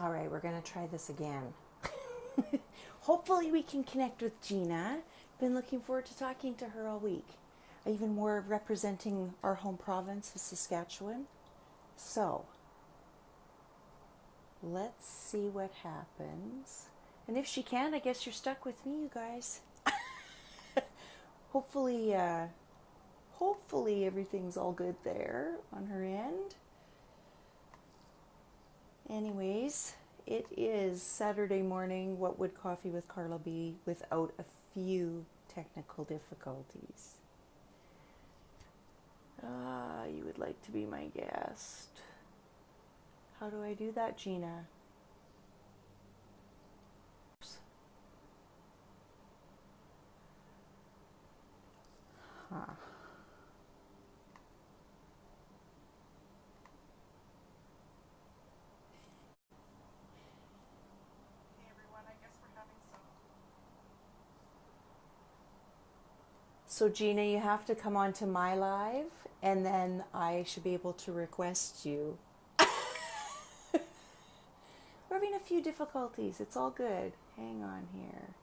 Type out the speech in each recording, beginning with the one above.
All right, we're going to try this again. Hopefully we can connect with Gina. Been looking forward to talking to her all week. Even more representing our home province of Saskatchewan. So, let's see what happens. And if she can, I guess you're stuck with me, you guys. Hopefully, hopefully everything's all good there on her end. Anyways, it is Saturday morning. What would coffee with Carla be without a few technical difficulties? You would like to be my guest. How do I do that, Gina? Huh. So Gina, you have to come on to my live, and then I should be able to request you. We're having a few difficulties. It's all good. Hang on here.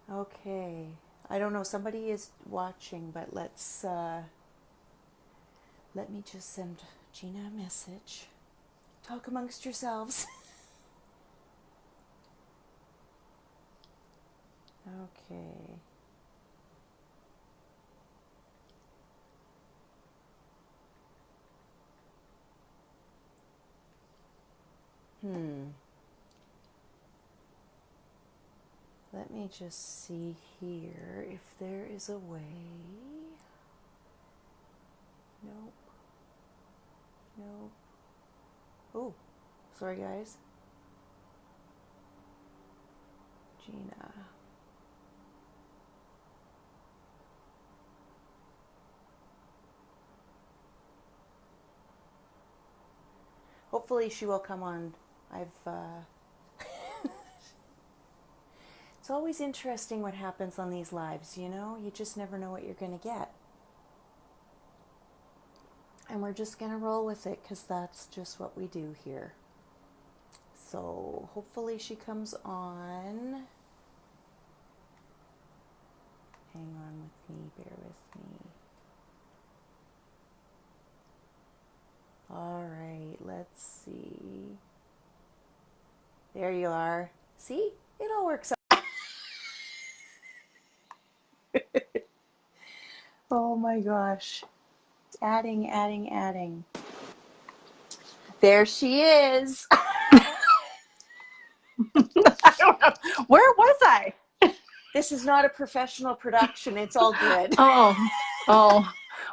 Okay. I don't know. Somebody is watching, but let me just send Gina a message. Talk amongst yourselves. Okay. Let me just see here if there is a way. Nope. Nope. Oh, sorry guys. Gina. Hopefully she will come on. It's always interesting what happens on these lives, you know? You just never know what you're going to get. And we're just going to roll with it because that's just what we do here. So hopefully she comes on. Hang on with me, bear with me. All right, let's see. There you are. See? It all works out. Oh my gosh. Adding. There she is. I don't know. Where was I? This is not a professional production. It's all good. Oh.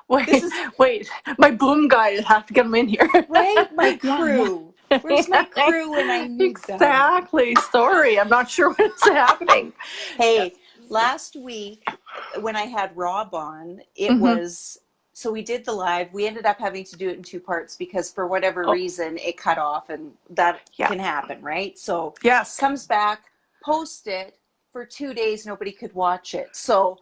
Wait. My boom guy, I have to get him in here. Right? My Yeah. crew. Where's my crew when I need them? Exactly. Sorry, I'm not sure what's happening. Hey, last week when I had Rob on, it was, so we did the live. We ended up having to do it in two parts because for whatever reason it cut off, and that can happen, right? So yes, comes back, post it for 2 days, nobody could watch it. So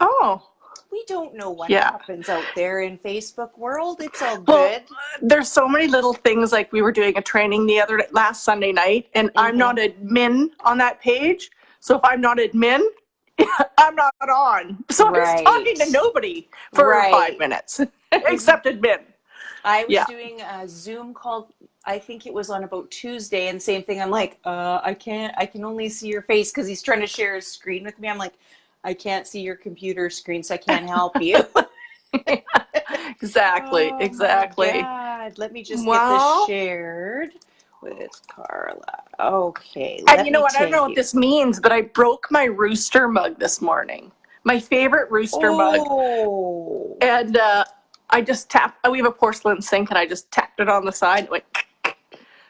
we don't know what happens out there in Facebook world. It's all good. There's so many little things, like we were doing a training last Sunday night, and I'm not admin on that page. So if I'm not admin, I'm not on. So I'm just talking to nobody for 5 minutes, except admin. I was doing a Zoom call, I think it was on about Tuesday, and same thing. I'm like, I can only see your face because he's trying to share his screen with me. I'm like, I can't see your computer screen, so I can't help you. Exactly. My God. Let me just get this shared with Carla. Okay. And you know what? I don't know what this means, but I broke my rooster mug this morning. My favorite rooster mug. And I just tapped. We have a porcelain sink, and I just tapped it on the side. It went,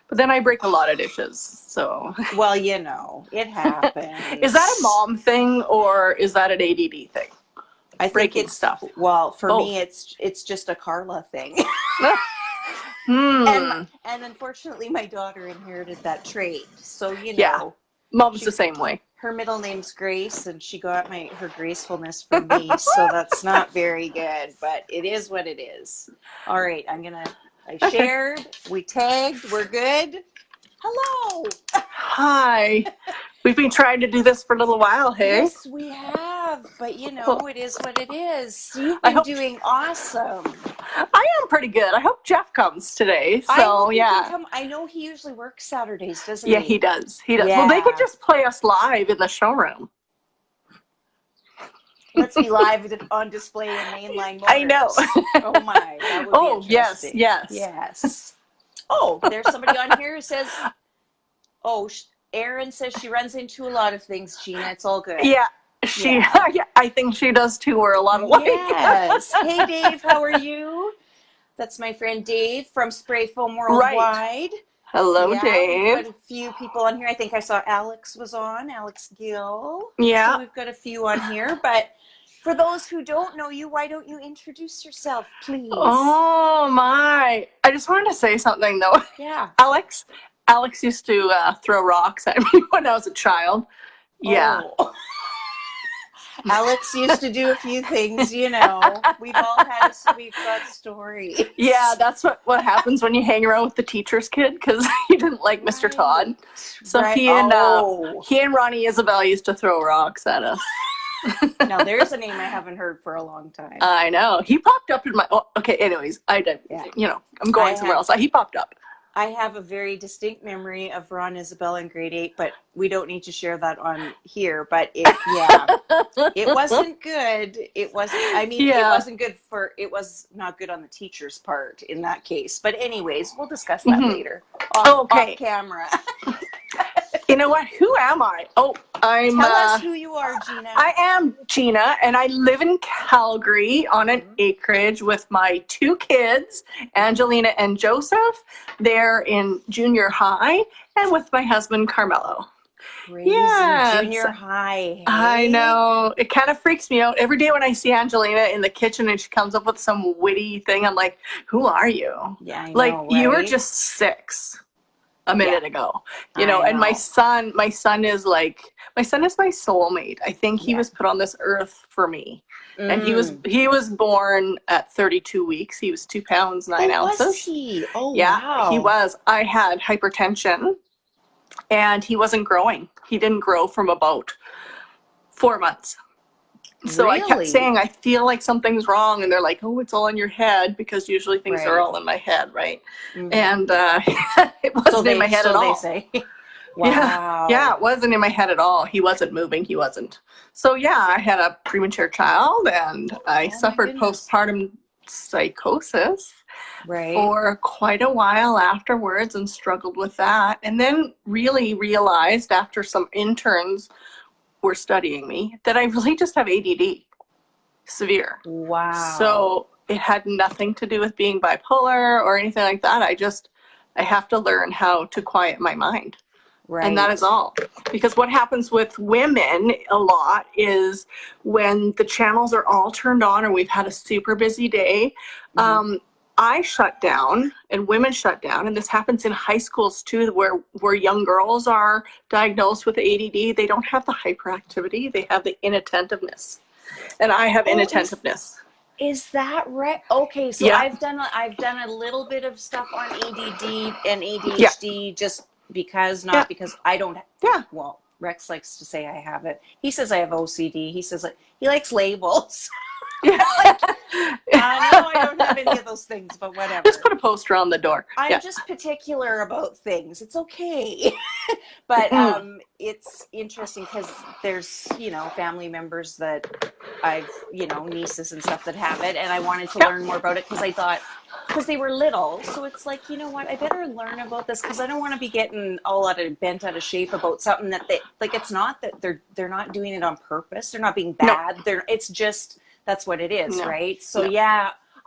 but then I break a lot of dishes. So well, you know, it happens. Is that a mom thing or is that an ADD thing? I think it's stuff. Well, for me, it's just a Carla thing. And unfortunately, my daughter inherited that trait. So, you know. Mom's the same way. Her middle name's Grace, and she got her gracefulness from me, so that's not very good, but it is what it is. All right, I shared, we tagged, we're good. Hello. Hi. We've been trying to do this for a little while, hey? Yes, we have, but it is what it is. You've been doing awesome. I am pretty good. I hope Jeff comes today. So, I hope yeah. he can come. I know he usually works Saturdays, doesn't he? Yeah, he does. He does. Yeah. Well, they could just play us live in the showroom. Let's be live on display in mainline motors. I know. Oh my, that would be interesting. Yes. Oh, there's somebody on here who says, Erin says she runs into a lot of things, Gina. It's all good. Yeah, I think she does too. We're a lot alike. Yes. Hey, Dave, how are you? That's my friend Dave from Spray Foam Worldwide. Right. Hello, Dave. We've got a few people on here. I think I saw Alex was on, Alex Gill. Yeah. So we've got a few on here. But for those who don't know you, why don't you introduce yourself, please? Oh, my. I just wanted to say something, though. Yeah. Alex used to throw rocks at me when I was a child. Yeah. Oh. Alex used to do a few things, We've got stories. Yeah, that's what happens when you hang around with the teacher's kid, because he didn't like Mr. Todd. So he and Ronnie Isabel used to throw rocks at us. Now there's a name I haven't heard for a long time. I know. He popped up in my. Oh, okay. Anyways, I did. Yeah. I'm going somewhere else. He popped up. I have a very distinct memory of Ron Isabel in grade 8, but we don't need to share that on here. But it wasn't good. It wasn't. I mean, it wasn't good it was not good on the teacher's part in that case. But anyways, we'll discuss that later. Off camera. You know what? Who am I? Oh, Tell us who you are, Gina. I am Gina, and I live in Calgary on an acreage with my 2 kids, Angelina and Joseph. They're in junior high, and with my husband, Carmelo. Crazy junior high. Hey? I know. It kind of freaks me out. Every day when I see Angelina in the kitchen and she comes up with some witty thing, I'm like, who are you? Yeah, I know, like, right? You were just 6 a minute ago, and my son is my soulmate. I think he was put on this earth for me. And he was born at 32 weeks. He was 2 pounds 9 ounces. Was he? Oh, yeah, wow. He was. I had hypertension, and he wasn't growing. He didn't grow from about 4 months. So I kept saying, I feel like something's wrong. And they're like, oh, it's all in your head, because usually things are all in my head, right? And it wasn't in my head at all. They say. Wow. Yeah, it wasn't in my head at all. He wasn't moving. He wasn't. So, I had a premature child, and I suffered postpartum psychosis for quite a while afterwards, and struggled with that. And then really realized, after some interns were studying me, that I really just have ADD, severe. Wow. So it had nothing to do with being bipolar or anything like that. I have to learn how to quiet my mind. Right. And that is all. Because what happens with women a lot is when the channels are all turned on or we've had a super busy day, I shut down and women shut down. And this happens in high schools too, where young girls are diagnosed with ADD. They don't have the hyperactivity. They have the inattentiveness. And I have inattentiveness. Is that right? Okay, so I've done a little bit of stuff on ADD and ADHD just because, not because I don't. Yeah. Well, Rex likes to say I have it. He says I have OCD. He says he likes labels. Yeah. I don't have any of those things, but whatever. Just put a poster on the door. I'm just particular about things. It's okay. But it's interesting because there's, family members that I've, nieces and stuff that have it. And I wanted to learn more about it because I thought, because they were little. So it's like, you know what, I better learn about this because I don't want to be getting all bent out of shape about something that it's not that they're not doing it on purpose. They're not being bad. It's just, that's what it is, right? So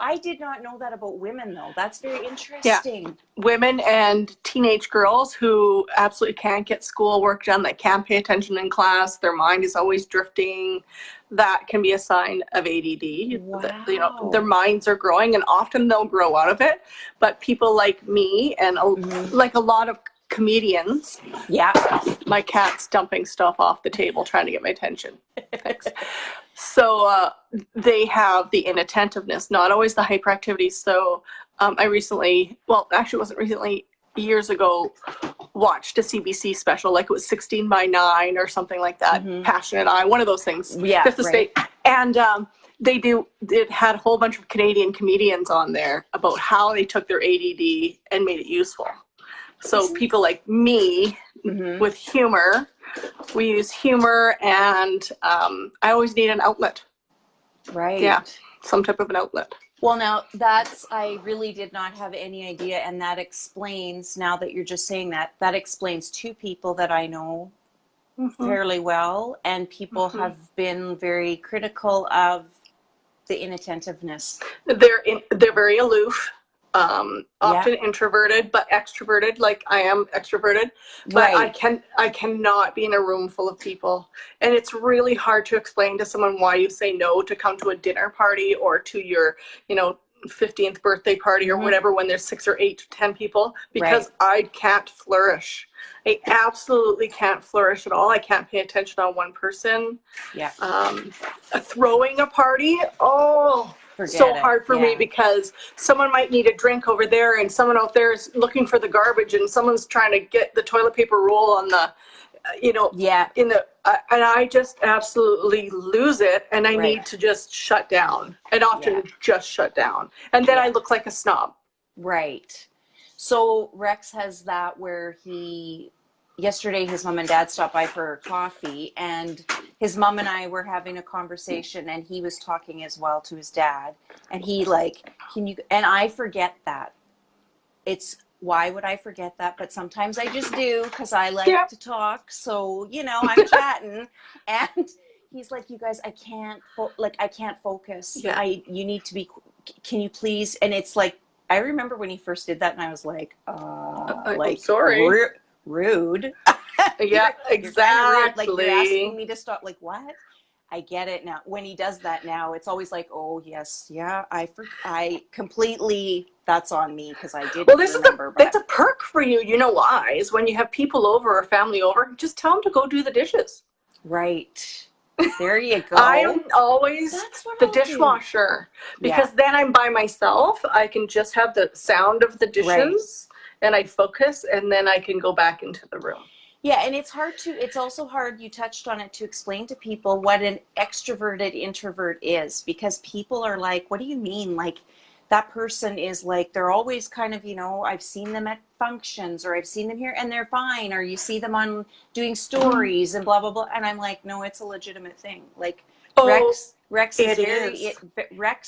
I did not know that about women, though. That's very interesting. Yeah. Women and teenage girls who absolutely can't get schoolwork done, that can't pay attention in class, their mind is always drifting. That can be a sign of ADD. Wow. Their minds are growing, and often they'll grow out of it. But people like me and like a lot of comedians. Yeah. My cat's dumping stuff off the table trying to get my attention. Thanks. So they have the inattentiveness, not always the hyperactivity. So I recently, well, actually it wasn't recently, years ago, watched a CBC special, like it was 16 by 9 or something like that, Passionate Eye, one of those things, Fifth Estate. And it had a whole bunch of Canadian comedians on there about how they took their ADD and made it useful. So people like me with humor, we use humor, and I always need an outlet. Right. Yeah, some type of an outlet. Well, now I really did not have any idea. And that explains, now that you're just saying that, that explains two people that I know fairly well. And people have been very critical of the inattentiveness. They're very aloof. Often introverted, but extroverted, like I am extroverted, but I cannot be in a room full of people. And it's really hard to explain to someone why you say no to come to a dinner party or to your, 15th birthday party or whatever, when there's 6 or 8 to 10 people, because I can't flourish. I absolutely can't flourish at all. I can't pay attention on one person. Yeah. Throwing a party, so hard for me, because someone might need a drink over there and someone out there is looking for the garbage and someone's trying to get the toilet paper roll on the, and I just absolutely lose it, and I need to just shut down, and often just shut down. And then I look like a snob. Right. So Rex has that where yesterday his mom and dad stopped by for coffee, and his mom and I were having a conversation, and he was talking as well to his dad, and he and I forget that. Why would I forget that? But sometimes I just do, because I like to talk. So, I'm chatting, and he's like, you guys, I can't focus. Yeah. You need to be, can you please? And it's like, I remember when he first did that, and I was like, sorry. Rude. Yeah, exactly. Rude. Like, you're asking me to stop. Like, what? I get it now. When he does that now, it's always like, oh yes, yeah, I completely, that's on me, because I didn't remember. That's a perk for you. You know why? Is when you have people over or family over, just tell them to go do the dishes. Right. There you go. I am always the dishwasher, because then I'm by myself. I can just have the sound of the dishes, and I focus, and then I can go back into the room. Yeah, and it's also hard, you touched on it, to explain to people what an extroverted introvert is, because people are like, what do you mean? Like, that person is like, they're always kind of, I've seen them at functions, or I've seen them here and they're fine, or you see them on doing stories and blah, blah, blah. And I'm like, no, it's a legitimate thing. Like, Rex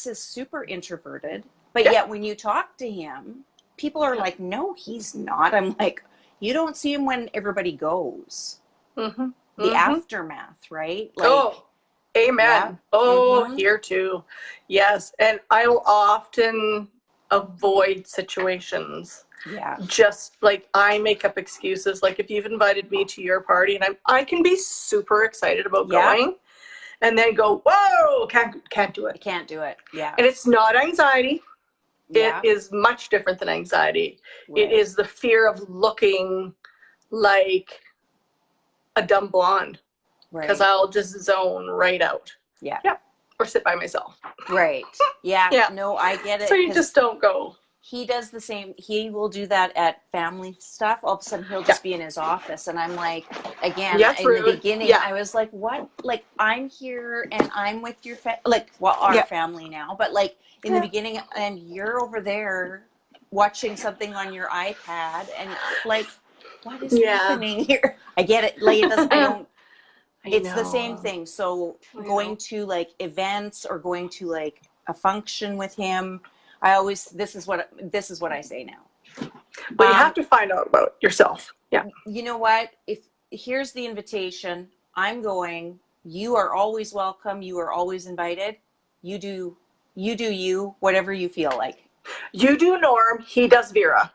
is super introverted, but yet when you talk to him, people are like, no, he's not. I'm like, you don't see him when everybody goes. The aftermath, right? Like, amen. Here too. Yes. And I will often avoid situations. Yeah. Just like, I make up excuses. Like, if you've invited me to your party, and I can be super excited about going, and then go, whoa, can't do it. I can't do it. Yeah. And it's not anxiety. It is much different than anxiety. It is the fear of looking like a dumb blonde, because I'll just zone right out. Yeah. Or sit by myself. Right. Yeah. No, I get it. So you just don't go. He does the same. He will do that at family stuff. All of a sudden, he'll just be in his office, and I'm like, again, in the beginning, I was like, what? Like, I'm here, and I'm with your our family now, but like in the beginning, and you're over there watching something on your iPad, and like, what is happening here? I get it. Like, it doesn't. I don't. It's the same thing. So going to like events, or going to like a function with him, I always, this is what I say now. But you have to find out about yourself. Yeah. You know what? Here's the invitation. I'm going. You are always welcome. You are always invited. You do you, whatever you feel like. You do Norm. He does Vera.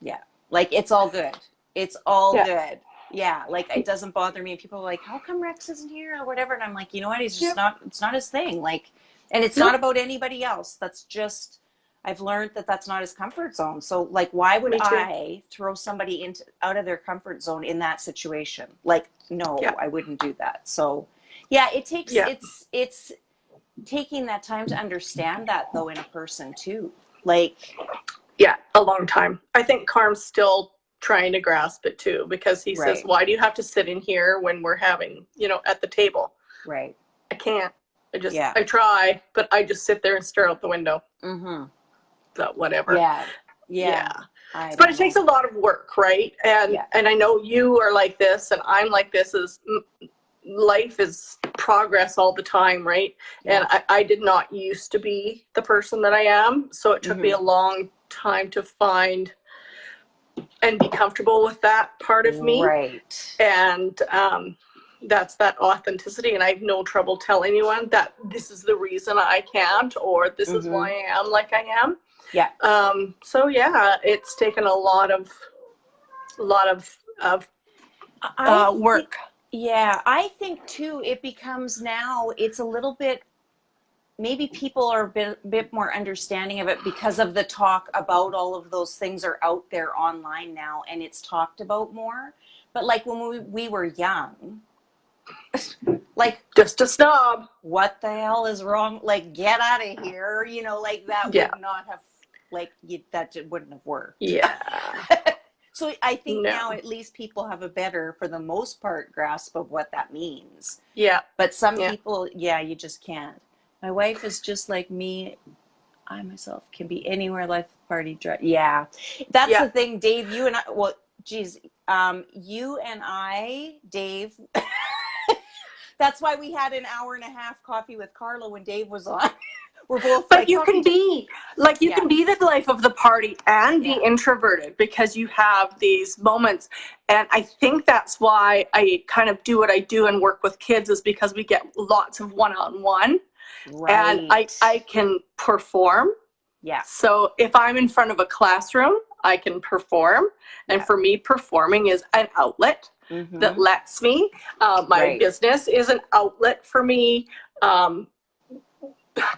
Yeah. Like, it's all good. It's all good. Yeah. Like, it doesn't bother me. People are like, how come Rex isn't here or whatever? And I'm like, you know what? He's just not, it's not his thing. Like, and it's not about anybody else. That's just I've learned that that's not his comfort zone. So like, why would Me too. I throw somebody into out of their comfort zone in that situation? Like, no, Yeah. I wouldn't do that. So yeah, it takes, Yeah. it's taking that time to understand that though in a person too. Like, Yeah, a long time. I think Carm's still trying to grasp it too, because he says, right, why do you have to sit in here when we're having, at the table? right. I can't. Yeah. I try, but I just sit there and stare out the window. Mm-hmm. But whatever. Yeah. Yeah. Yeah. I But don't it takes know. a lot of work, right? And Yeah. I know you are like this and I'm like this. Is life is progress all the time, right? Yeah. And I did not used to be the person that I am. So it took me a long time to find and be comfortable with that part of me. Right. And that's that authenticity. And I have no trouble telling anyone that this is the reason I can't, or this is why I am like I am. Yeah. So yeah, it's taken a lot of work. Yeah, I think too, it becomes now, it's a little bit, maybe people are a bit more understanding of it because of the talk about all of those things are out there online now and it's talked about more. But like when we were young, like, Just a snob. what the hell is wrong? Like, get out of here. Like that Yeah. would not have, like, that wouldn't have worked. Yeah. So I think No. now at least people have a better, for the most part, grasp of what that means. Yeah. But some people, you just can't. My wife is just like me. I myself can be anywhere life party dress. Yeah. That's the thing, Dave, you and I, well, geez, you and I, Dave, that's why we had an hour and a half coffee with Carla when Dave was on. We're both but like, you can be like, you can be the life of the party and be introverted, because you have these moments. And I think that's why I kind of do what I do and work with kids, is because we get lots of one-on-one. Right. And I can perform. Yeah. So if I'm in front of a classroom, I can perform. And for me, performing is an outlet that lets me. My business is an outlet for me.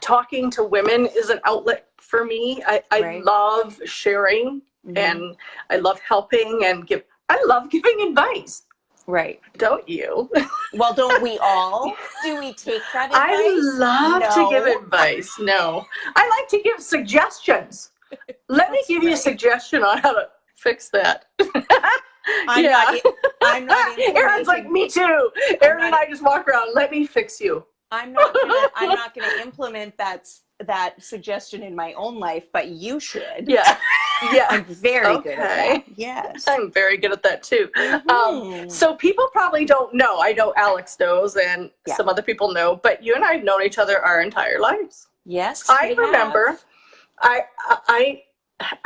Talking to women is an outlet for me. I love sharing and I love helping and I love giving advice. Right. Don't you? Well, don't we all? Do we take that advice? I love to give advice. No. I like to give suggestions. Let me give you a suggestion on how to fix that. I'm not Erin's like, me too. Erin and I just walk around, let me fix you. I'm not gonna implement that suggestion in my own life, but you should. Yeah. Yeah. I'm very good at that. Yes. I'm very good at that too. So people probably don't know. I know Alex knows and some other people know, but you and I have known each other our entire lives. Yes. I remember I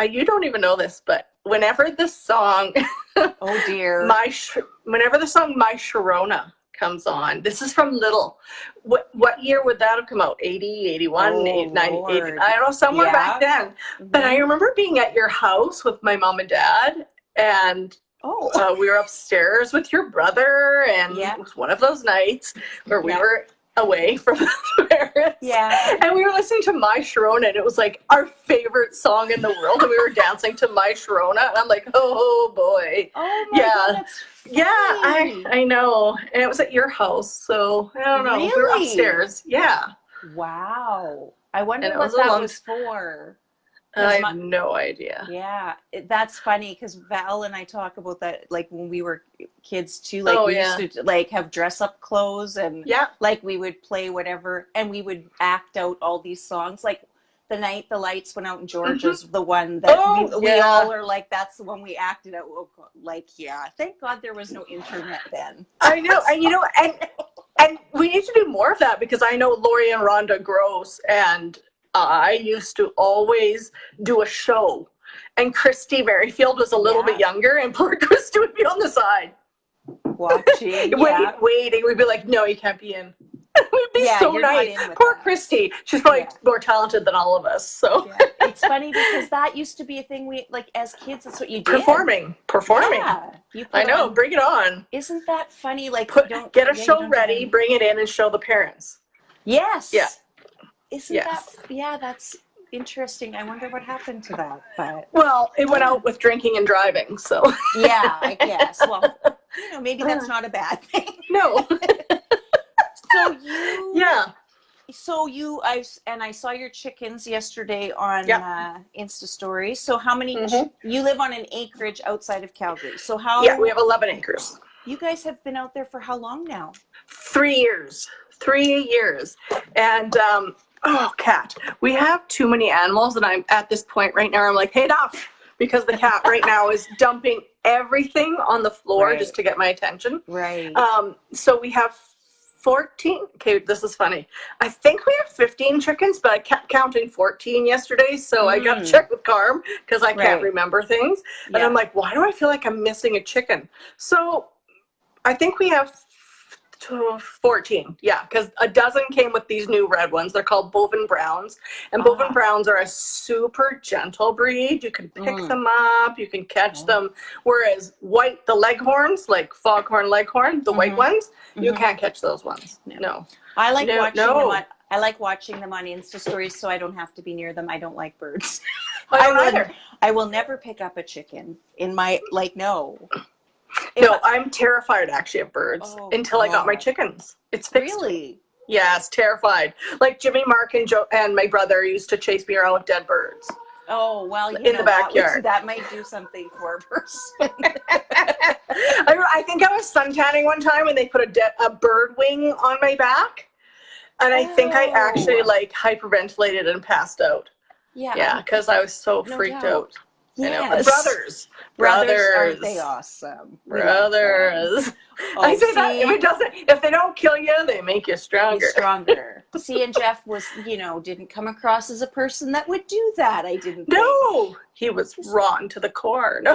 you don't even know this, but whenever the song oh dear. Whenever the song My Sharona comes on, this is from Little. What year would that have come out? 80, 81, 90, 80, I don't know, somewhere back then. But I remember being at your house with my mom and dad, and we were upstairs with your brother, and it was one of those nights where we were away from the parents. Yeah. And we were listening to My Sharona, and it was like our favorite song in the world, and we were dancing to My Sharona, and I'm like, oh boy. Oh my God, that's funny. Yeah, I know. And it was at your house, so I don't know. Really? We were upstairs. Yeah. Wow. I wonder what that was for. I have no idea. Yeah, that's funny because Val and I talk about that, like when we were kids too. Like we used to like have dress up clothes and like we would play whatever, and we would act out all these songs. Like The Night the Lights Went Out in Georgia's the one that we all are like. That's the one we acted out. Like thank God there was no internet then. I know, and and we need to do more of that, because I know Lori and Rhonda Gross and I used to always do a show, and Christy Merrifield was a little bit younger, and poor Christy would be on the side watching, waiting. We'd be like, no, you can't be in. We'd be so nice. Poor Christy. She's probably more talented than all of us. So it's funny because that used to be a thing we like as kids. That's what you did. Performing. Yeah, I know. Bring it on. Isn't that funny? Like, get a show ready, bring it in, and show the parents. Yes. Yeah. Isn't that? Yeah, that's. interesting. I wonder what happened to that. But Well, it went out with drinking and driving, so. yeah, I guess. Well, maybe that's not a bad thing. No. So you, Yeah. I saw your chickens yesterday on Yep. Insta Story. So how many? Mhm. You live on an acreage outside of Calgary. So Yeah, we have 11 acres. you guys have been out there for how long now? 3 years. 3 years. And, oh, cat. We have too many animals, and I'm at this point right now, I'm like, hey, enough. Because the cat right now is dumping everything on the floor just to get my attention. Right. So we have 14. Okay, this is funny. I think we have 15 chickens, but I kept counting 14 yesterday. So I got to check with Carm because I can't remember things. And I'm like, why do I feel like I'm missing a chicken? So I think we have 14. Yeah, because a dozen came with these new red ones. They're called Bovin Browns. And Bovin Browns are a super gentle breed. You can pick them up. You can catch them. Whereas the leghorns, like foghorn leghorn, the white ones, you can't catch those ones. No. I like watching them. I like watching them on Insta Stories so I don't have to be near them. I don't like birds. I don't either. I will never pick up a chicken in my, no. No, I'm terrified actually of birds until I got my chickens. It's fixed. Really? Yes, terrified. Like Jimmy, Mark, and Joe and my brother used to chase me around with dead birds. Oh, well, in the backyard. That might do something for a person. I think I was suntanning one time and they put a bird wing on my back. And I think I actually hyperventilated and passed out. Yeah. Yeah, because I was so freaked out. Yes. Brothers, aren't they awesome? Brothers. I say that if they don't kill you, they make you stronger. See, and Jeff was, didn't come across as a person that would do that. I didn't. No, he was wrong to the core. No,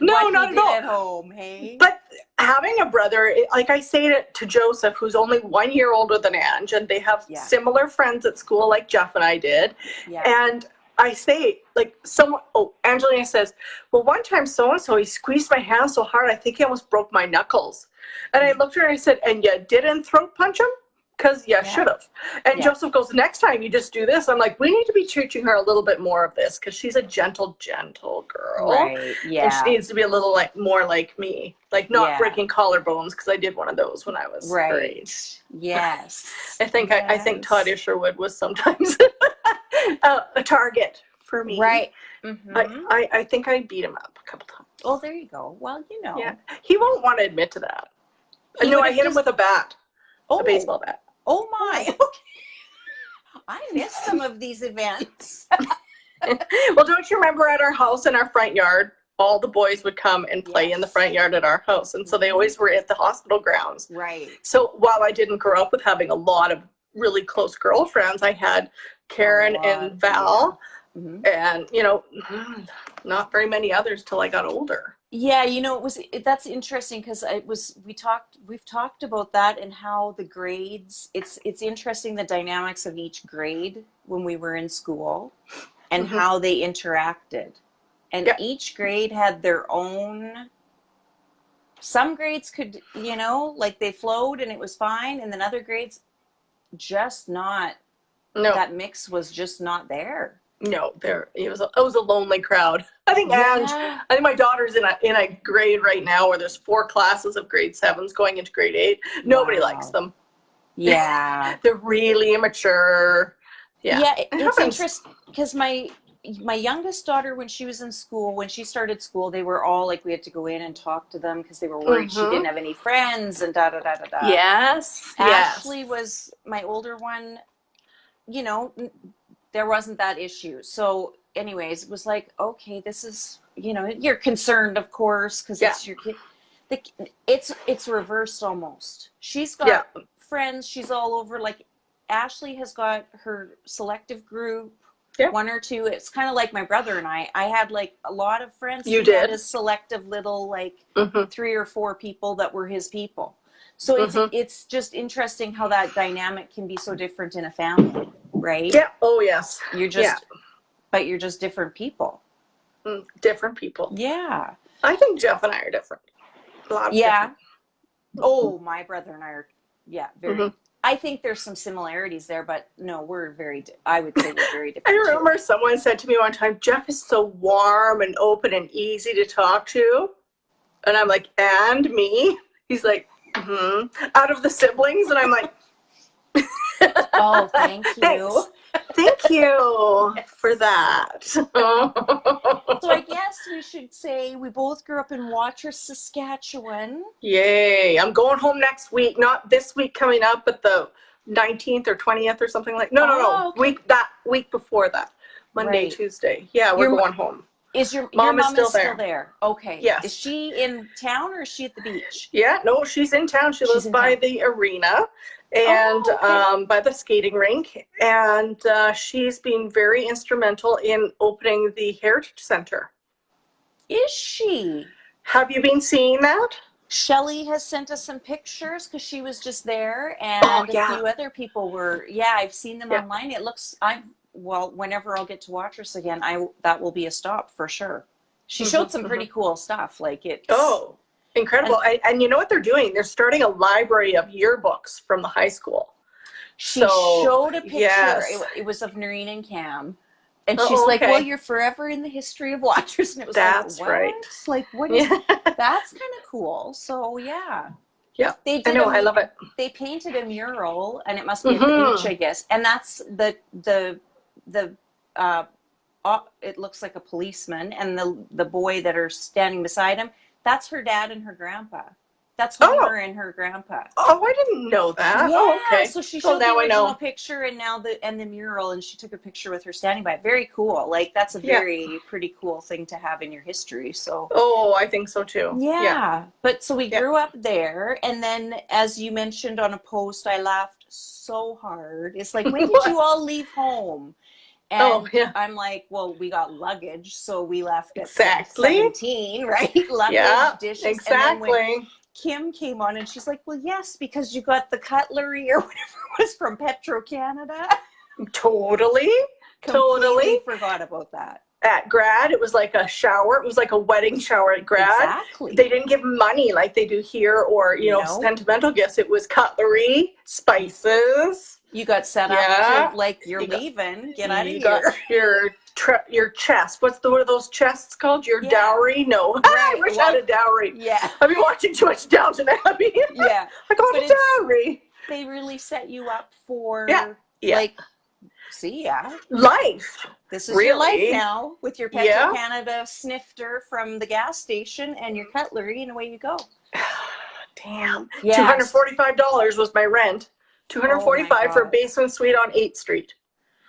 no, not at all. At home, hey. But having a brother, like I say to Joseph, who's only 1 year older than Ange, and they have similar friends at school, like Jeff and I did, and I say, Angelina says, well, one time so-and-so, he squeezed my hand so hard, I think he almost broke my knuckles. And I looked at her and I said, and you didn't throat punch him? Because you should have. And Joseph goes, next time you just do this. I'm like, we need to be teaching her a little bit more of this because she's a gentle girl. Right, yeah. And she needs to be a little more like me. Like not breaking collarbones because I did one of those when I was great. Yes. I think Todd Isherwood was sometimes a target for me. Right. Mm-hmm. I think I beat him up a couple times. Oh, there you go. Well, Yeah. He won't want to admit to that. No, I hit him with a bat. A baseball bat. Oh my. Okay. I missed some of these events. Well, don't you remember at our house in our front yard, all the boys would come and play in the front yard at our house. And so they always were at the hospital grounds. Right. So while I didn't grow up with having a lot of really close girlfriends, I had Karen and Val and, not very many others till I got older. Yeah, that's interesting because we've talked about that and how the grades, it's interesting the dynamics of each grade when we were in school and how they interacted. And each grade had their own, some grades could, they flowed and it was fine. And then other grades just not, that mix was just not there. No, it was a lonely crowd. I think my daughter's in a grade right now where there's 4 classes of grade 7s going into grade 8. Nobody likes them. Yeah. They're really immature. Yeah. Yeah, it's interesting because my youngest daughter, when she was in school, when she started school, they were all we had to go in and talk to them because they were worried she didn't have any friends and da da da da da. Yes. Ashley was my older one. There wasn't that issue. So anyways, it was okay, this is, you're concerned, of course, because it's your kid. It's reversed almost. She's got friends. She's all over. Ashley has got her selective group, 1 or 2. It's kind of like my brother and I. I had a lot of friends. You did? Had a selective little 3 or 4 people that were his people. So it's just interesting how that dynamic can be so different in a family. Right? Yeah. Oh, yes. But you're just different people. Different people. Yeah. I think Jeff and I are different. A lot of different. Oh, my brother and I are, very, I think there's some similarities there, but no, I would say we're very I different remember too. someone said to me one time, Jeff is so warm and open and easy to talk to. And I'm like, and me? He's like, out of the siblings. And I'm like, Oh, thank you. thanks. Thank you for that. So I guess we should say we both grew up in Watrous, Saskatchewan. Yay. I'm going home next week. Not this week coming up, but the 19th or 20th or something like. No. Okay. Week before that. Monday, Right. Tuesday. Yeah, we're going home. Is your Mom mom is still there? Okay. Yes. Is she in town or is she at the beach? Yeah, no, she's in town. She lives by the arena and by the skating rink. And she's been very instrumental in opening the Heritage Center. Is she? Have you been seeing that? Shelly has sent us some pictures because she was just there, and a few other people were. Yeah, I've seen them online. It looks. Whenever I'll get to Watrous again, that will be a stop for sure. She showed some pretty cool stuff. Like it's. Oh, incredible! And you know what they're doing? They're starting a library of yearbooks from the high school. She showed a picture. Yes. It was of Noreen and Cam. And she's like, well, you're forever in the history of Watrous. And it was that's like, what? Right. Like, what is that's kind of cool. So, yeah. Yeah, I know. I love it. They painted a mural, and it must be at the beach, I guess. And that's it looks like a policeman. And the boy that are standing beside him, that's her dad and her grandpa. That's Homer and her grandpa. Oh, I didn't know that. Yeah, oh, okay. So she showed the original picture and now the mural, and she took a picture with her standing by it. Very cool. Like that's a pretty cool thing to have in your history. So I think so too. Yeah. But so we grew up there, and then as you mentioned on a post, I laughed so hard. It's like, when did you all leave home? And I'm like, well, we got luggage, so we left at 17, right? Luggage, dishes. Exactly. And then when Kim came on and she's like, well, yes, because you got the cutlery or whatever it was from Petro-Canada. Totally. Completely forgot about that. At grad, it was like a shower. It was like a wedding shower at grad. Exactly. They didn't give money like they do here or, sentimental gifts. It was cutlery, spices. You got set up to, like, you're leaving. Get out of here. You got your chest. What are those chests called? Your dowry? No. I wish I had a dowry. Yeah. I've been watching too much Downton Abbey. Yeah. I got a dowry. They really set you up for, like, life. This is your life now with your Petro-Canada snifter from the gas station and your cutlery, and away you go. Damn. Yes. $245 was my rent. $245 for a basement suite on 8th Street.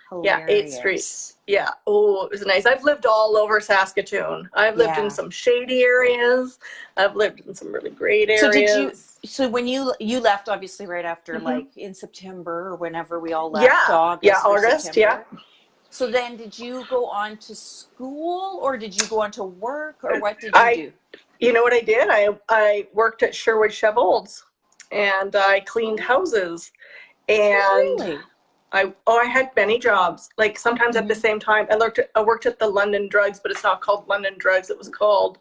Hilarious. Yeah, 8th Street. Yeah. Oh, it was nice. I've lived all over Saskatoon. I've lived in some shady areas. I've lived in some really great areas. So when you left, obviously right after, like in September or whenever we all left, August. So then did you go on to school or did you go on to work or what did you do? You know what I did? I worked at Sherwood Chevolds and I cleaned houses. And I had many jobs. Like sometimes at the same time, I worked at the London Drugs, but it's not called London Drugs. It was called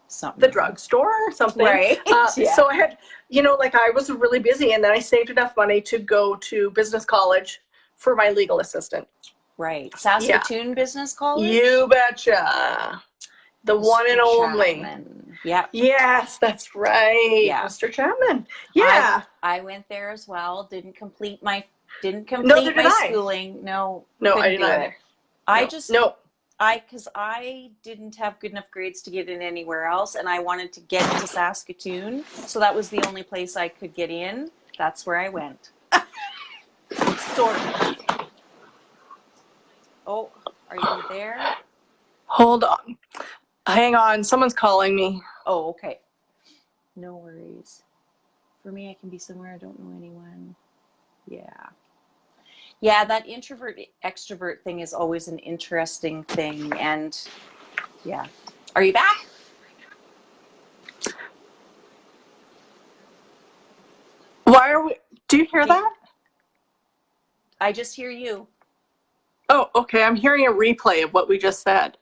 something. The drugstore or something. Right. So I had, I was really busy, and then I saved enough money to go to business college for my legal assistant. Right. Saskatoon Business College? You betcha. The one and only. Yeah. Yes, that's right. Yeah. Mr. Chapman. Yeah. I went there as well. Didn't complete my schooling. No, I didn't either. Because I didn't have good enough grades to get in anywhere else, and I wanted to get to Saskatoon, so that was the only place I could get in. That's where I went. Sort of. Oh, are you there? Hold on. Hang on. Someone's calling me. Oh, okay. No worries. For me, I can be somewhere I don't know anyone. Yeah. Yeah, that introvert-extrovert thing is always an interesting thing. And, yeah. Are you back? Why are we... Do you hear that? I just hear you. Oh, okay. I'm hearing a replay of what we just said.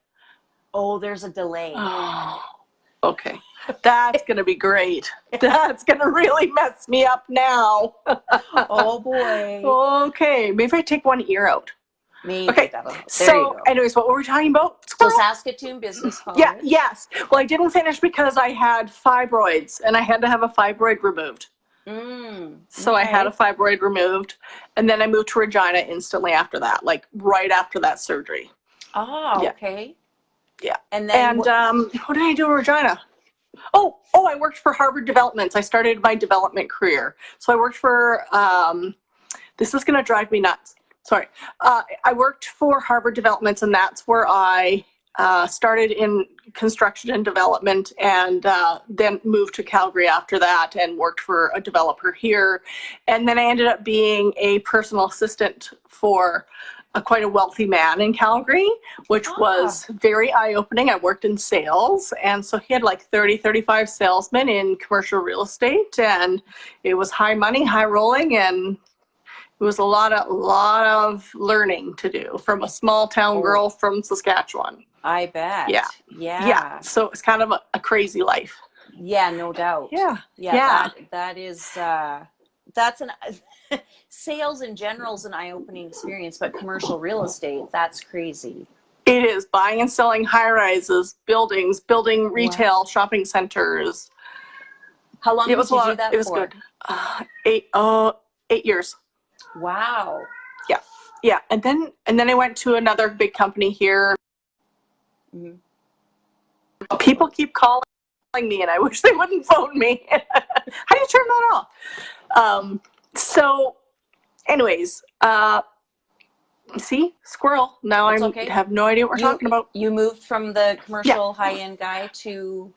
Oh, there's a delay. Oh. Okay. That's going to be great. That's going to really mess me up now. Oh boy. Okay. Maybe I take one ear out. Maybe Okay. that'll help. There So, you go. anyways, what were we talking about? So Squirrel? Saskatoon Business College. Yeah, yes. Well, I didn't finish because I had fibroids and I had to have a fibroid removed. So I had a fibroid removed, and then I moved to Regina instantly after that, like right after that surgery. Oh, Yeah. okay. Yeah. And then what did I do in Regina? Oh, I worked for Harvard Developments. I started my development career. So I worked for, this is going to drive me nuts. Sorry. I worked for Harvard Developments, and that's where I started in construction and development, and then moved to Calgary after that and worked for a developer here. And then I ended up being a personal assistant for quite a wealthy man in Calgary, which was very eye-opening. I worked in sales, and so he had like 30, 35 salesmen in commercial real estate, and it was high money, high rolling, and it was a lot of learning to do from a small town girl from Saskatchewan. I bet. Yeah. So it's kind of a crazy life. Yeah, no doubt. Yeah. That is that's an sales in general is an eye-opening experience, but commercial real estate, that's crazy. It is buying and selling high-rises, buildings, building retail shopping centers. How long did you do that for? It was good. 8 years. Wow. Yeah. And then I went to another big company here. People keep calling me, and I wish they wouldn't phone me. How do you turn that off? So, anyways, see, squirrel. Now I have no idea what we're talking about. You moved from the commercial high-end guy to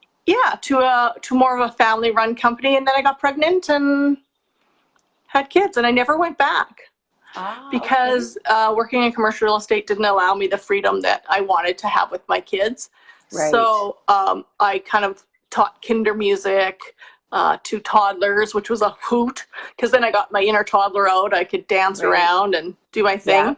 to more of a family-run company, and then I got pregnant and had kids, and I never went back. Because working in commercial real estate didn't allow me the freedom that I wanted to have with my kids. Right. So I kind of taught kinder music to toddlers, which was a hoot, because then I got my inner toddler out. I could dance around and do my thing. Yeah.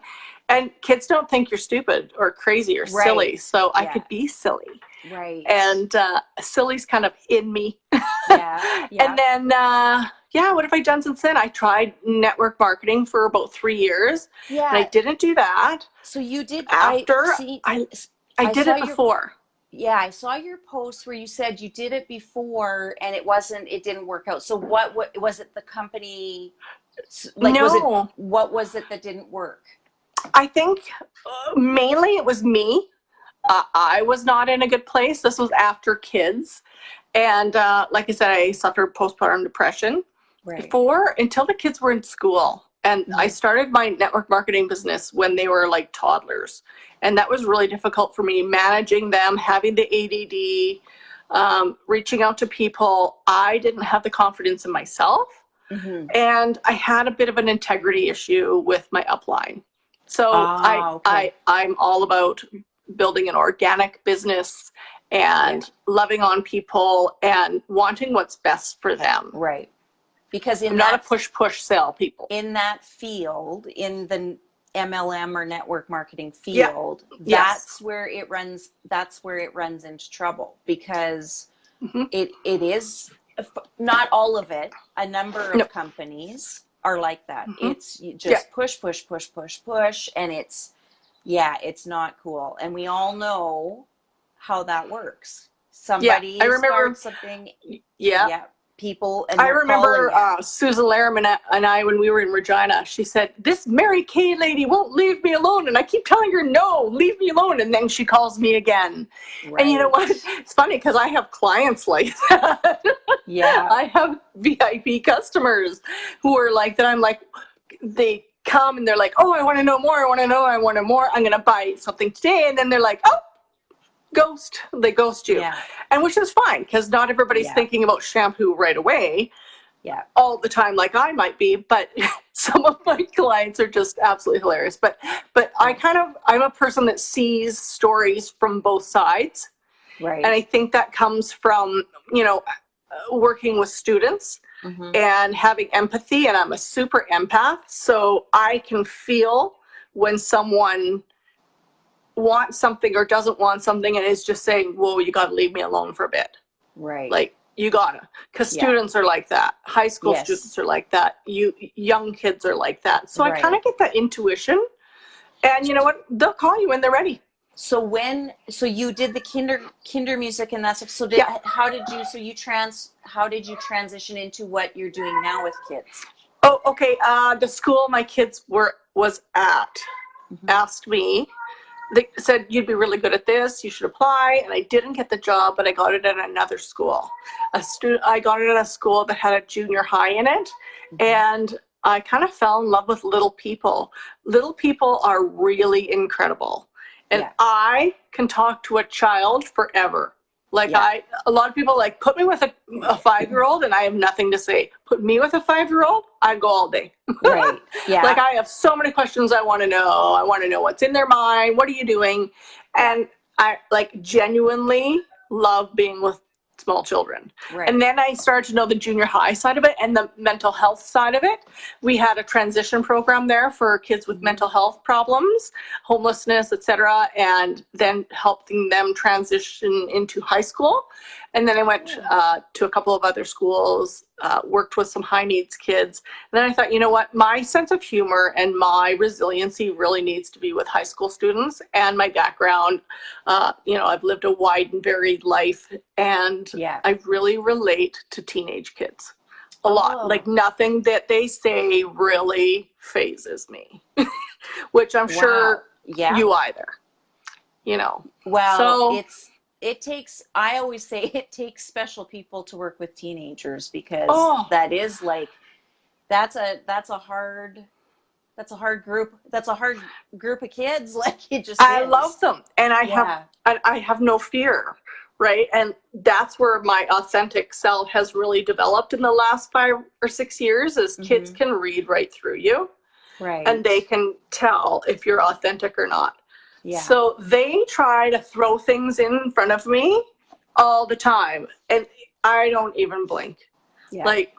And kids don't think you're stupid or crazy or silly, so I could be silly. Right. And silly's kind of in me. Yeah. And then, what have I done since then? I tried network marketing for about 3 years. Yeah. And I didn't do that. So you did after I did it before. Yeah, I saw your post where you said you did it before and it didn't work out. So what was it, the company, like, no. What was it that didn't work? I think mainly it was me. I was not in a good place. This was after kids. And like I said, I suffered postpartum depression until the kids were in school. And I started my network marketing business when they were like toddlers. And that was really difficult for me, managing them, having the A.D.D, reaching out to people. I didn't have the confidence in myself. And I had a bit of an integrity issue with my upline. So I'm all about building an organic business and loving on people and wanting what's best for them. Right. Because I'm not a push sell people. In that field, in the MLM or network marketing field, that's where it runs into trouble, because it is not all of it. A number of companies are like that. It's just push, and it's not cool. And we all know how that works. Somebody starts something. People. And I remember Susan Laram and I, when we were in Regina, she said, "This Mary Kay lady won't leave me alone." And I keep telling her, "No, leave me alone." And then she calls me again. Right. And you know what? It's funny because I have clients like that. Yeah. I have VIP customers who are like that. I'm like, they come and they're like, "Oh, I want to know more. I want to know. I want to know more. I'm going to buy something today." And then they're like, "Oh, they ghost you." And which is fine, because not everybody's thinking about shampoo right away all the time like I might be, but some of my clients are just absolutely hilarious. But I'm a person that sees stories from both sides. Right. And I think that comes from, working with students and having empathy, and I'm a super empath, so I can feel when someone wants something or doesn't want something and is just saying, "Whoa, you got to leave me alone for a bit." Right. Like, you gotta, because Yeah. students are like that. High school Yes. students are like that. Young kids are like that. So I Right. kind of get that intuition. And you know what? They'll call you when they're ready. So you did the kinder music and that stuff. So how did you transition into what you're doing now with kids? Oh, okay. The school my kids was at asked me. They said, you'd be really good at this. You should apply. And I didn't get the job, but I got it at another school. I got it at a school that had a junior high in it. And I kind of fell in love with little people. Little people are really incredible. And I can talk to a child forever. Like a lot of people like, put me with a 5-year-old and I have nothing to say. Put me with a 5-year-old, I go all day. Right. Yeah. Like, I have so many questions I want to know. I want to know what's in their mind. What are you doing? And I like genuinely love being with small children. Right. And then I started to know the junior high side of it and the mental health side of it. We had a transition program there for kids with mental health problems, homelessness, etc., and then helping them transition into high school. And then I went to a couple of other schools, worked with some high needs kids. And then I thought, you know what, my sense of humor and my resiliency really needs to be with high school students. And my background, I've lived a wide and varied life, and I really relate to teenage kids a lot. Like, nothing that they say really phases me, which I'm sure you either, Well, I always say it takes special people to work with teenagers, because that is like, that's a hard group. That's a hard group of kids. Like, it just I is. love them. And I have no fear. Right. And that's where my authentic self has really developed in the last 5 or 6 years, is kids can read right through you. Right. And they can tell if you're authentic or not. Yeah. So they try to throw things in front of me all the time. And I don't even blink. Yeah. Like,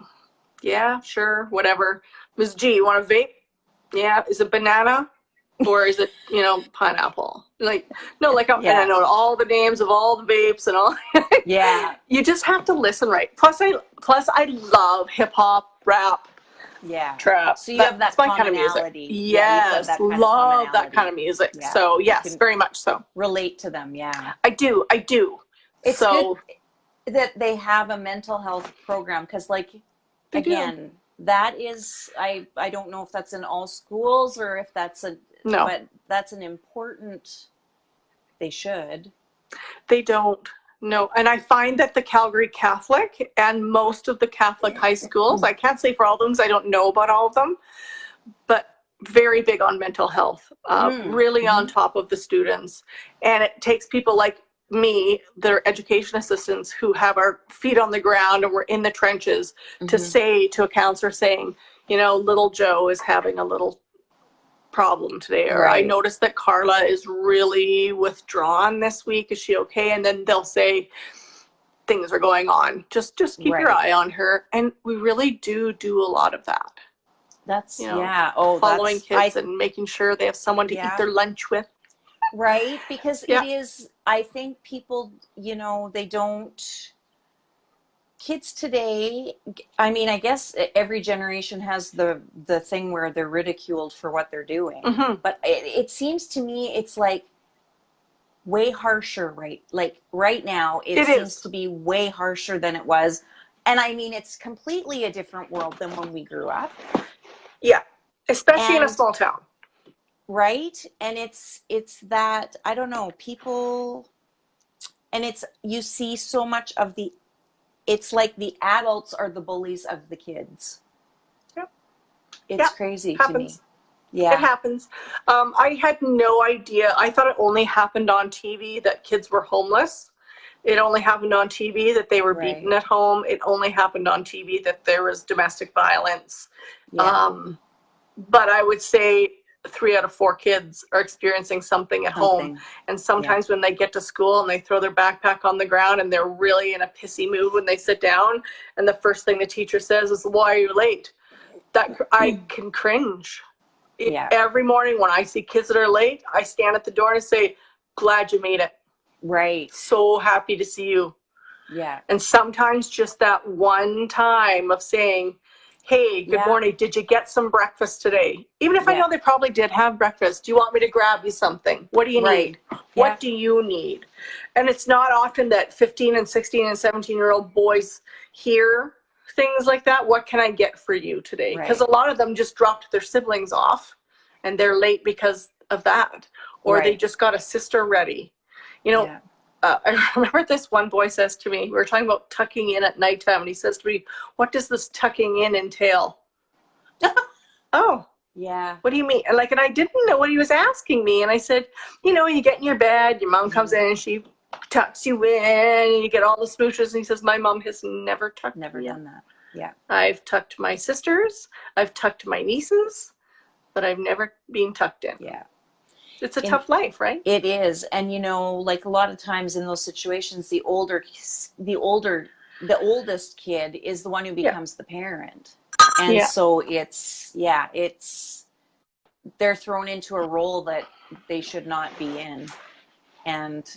yeah, sure, whatever. Ms. G, you want a vape? Yeah. Is it banana? Or is it, pineapple? Like, no, like, and I know all the names of all the vapes and all. Yeah. You just have to listen right. Plus I love hip hop, rap, trap. So you have that commonality. Yes, love that kind of music. Yeah. So yes, very much so. Relate to them, yeah. I do. It's good that they have a mental health program, because, like, again, that is, I don't know if that's in all schools or if that's but that's an important, they should. They don't. No. And I find that the Calgary Catholic and most of the Catholic high schools, I can't say for all of them because I don't know about all of them, but very big on mental health, really on top of the students. And it takes people like me, their education assistants, who have our feet on the ground and we're in the trenches, to say to a counselor saying, little Joe is having a little problem today, or I noticed that Carla is really withdrawn this week. Is she okay? And then they'll say, things are going on. Just keep your eye on her. And we really do a lot of that. That's following kids and making sure they have someone to eat their lunch with. Right, because it is, I think people, they don't, kids today, I mean, I guess every generation has the thing where they're ridiculed for what they're doing. But it seems to me it's like way harsher, right? Like right now, it seems to be way harsher than it was. And I mean, it's completely a different world than when we grew up. Yeah, especially in a small town. Right? And it's that, I don't know, people, and you see so much of it's like the adults are the bullies of the kids. Yep. It's crazy to me. Yeah. It happens. I had no idea. I thought it only happened on TV that kids were homeless. It only happened on TV that they were beaten at home. It only happened on TV that there was domestic violence. Yeah. But I would say 3 out of 4 kids are experiencing something at home. And sometimes when they get to school and they throw their backpack on the ground and they're really in a pissy mood when they sit down, and the first thing the teacher says is, "Why are you late?" That I can cringe. Every morning when I see kids that are late, I stand at the door and say, "Glad you made it." Right. So happy to see you. Yeah. And sometimes just that one time of saying, hey, good morning, did you get some breakfast today? Even if I know they probably did have breakfast, do you want me to grab you something? What do you need? What do you need? And it's not often that 15 and 16 and 17-year-old boys hear things like that. What can I get for you today? Because a lot of them just dropped their siblings off and they're late because of that. Or they just got a sister ready. You know, I remember this one boy says to me, we were talking about tucking in at nighttime, and he says to me, what does this tucking in entail? Oh. Yeah. What do you mean? And I didn't know what he was asking me. And I said, you know, you get in your bed, your mom comes in and she tucks you in and you get all the smooches. And he says, my mom has never tucked me. Never done that. Yeah. I've tucked my sisters. I've tucked my nieces, but I've never been tucked in. Yeah. It's a tough life, right? It is. And, you know, like a lot of times in those situations, the oldest kid is the one who becomes the parent. And so they're thrown into a role that they should not be in. And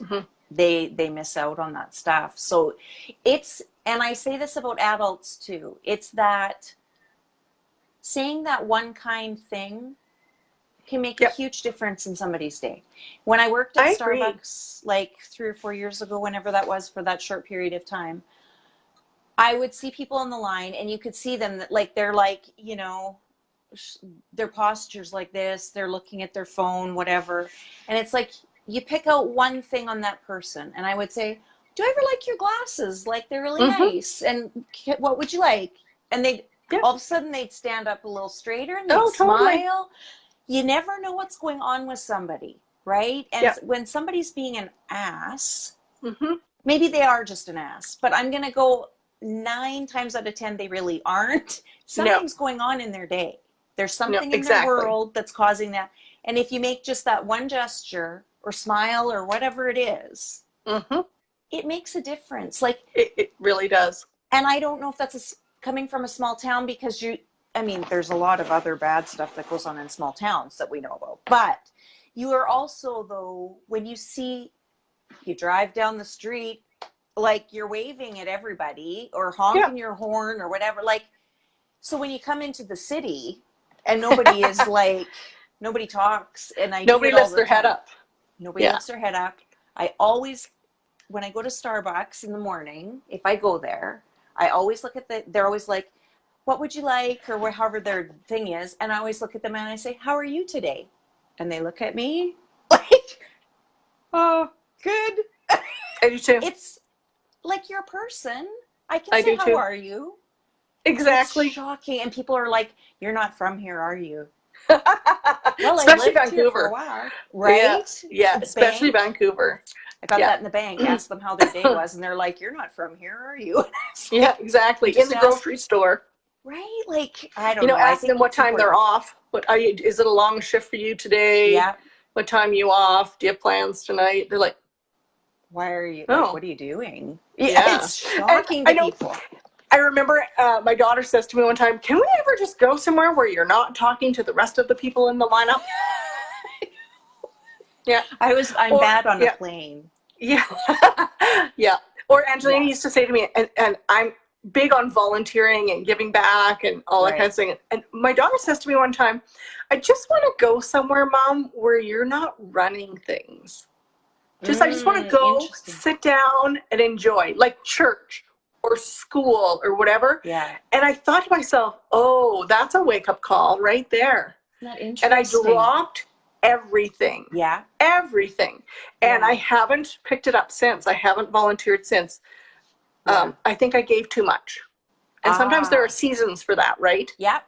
they miss out on that stuff. So and I say this about adults too, it's that saying that one kind thing can make a huge difference in somebody's day. When I worked at Starbucks like 3 or 4 years ago, whenever that was, for that short period of time, I would see people on the line and you could see them that they're you know, their posture's like this, they're looking at their phone, whatever. And it's like, you pick out one thing on that person and I would say, do I ever like your glasses? Like, they're really nice. And what would you like? And all of a sudden they'd stand up a little straighter and they'd smile. You never know what's going on with somebody, right? And when somebody's being an ass, maybe they are just an ass, but I'm going to go 9 times out of 10, they really aren't. Something's going on in their day. There's something in their world that's causing that. And if you make just that one gesture or smile or whatever it is, it makes a difference. Like, it really does. And I don't know if that's coming from a small town, because there's a lot of other bad stuff that goes on in small towns that we know about. But you are also, though, when you drive down the street, like, you're waving at everybody or honking your horn or whatever. Like, so when you come into the city and nobody is nobody talks, and nobody lifts their head up. Nobody lifts their head up. I always, when I go to Starbucks in the morning, if I go there, I always look at they're always like, what would you like, or however their thing is. And I always look at them and I say, how are you today? And they look at me like, oh, good. I do too. It's like, you're a person. I can say, how are you? Exactly. It's shocking. And people are like, you're not from here, are you? Well, especially Vancouver. For a while, right? Yeah, especially Vancouver. I got that in the bank. Asked them how their day was, and they're like, you're not from here, are you? Yeah, exactly. In the grocery store. Right? Like, I don't know. Ask them what time they're off. Is it a long shift for you today? Yeah. What time are you off? Do you have plans tonight? They're like, why are you, what are you doing? Yeah. It's shocking to people. I remember my daughter says to me one time, can we ever just go somewhere where you're not talking to the rest of the people in the lineup? Yeah. I'm bad on a plane. Yeah. Yeah. Or Angelina used to say to me, and I'm big on volunteering and giving back and all that kind of thing. And my daughter says to me one time, I just want to go somewhere, Mom, where you're not running things. I just want to go sit down and enjoy, like church or school or whatever. Yeah. And I thought to myself, oh, that's a wake-up call right there. Isn't that interesting? And I dropped everything. Yeah. Everything. And I haven't picked it up since. I haven't volunteered since. I think I gave too much. And sometimes there are seasons for that, right? Yep.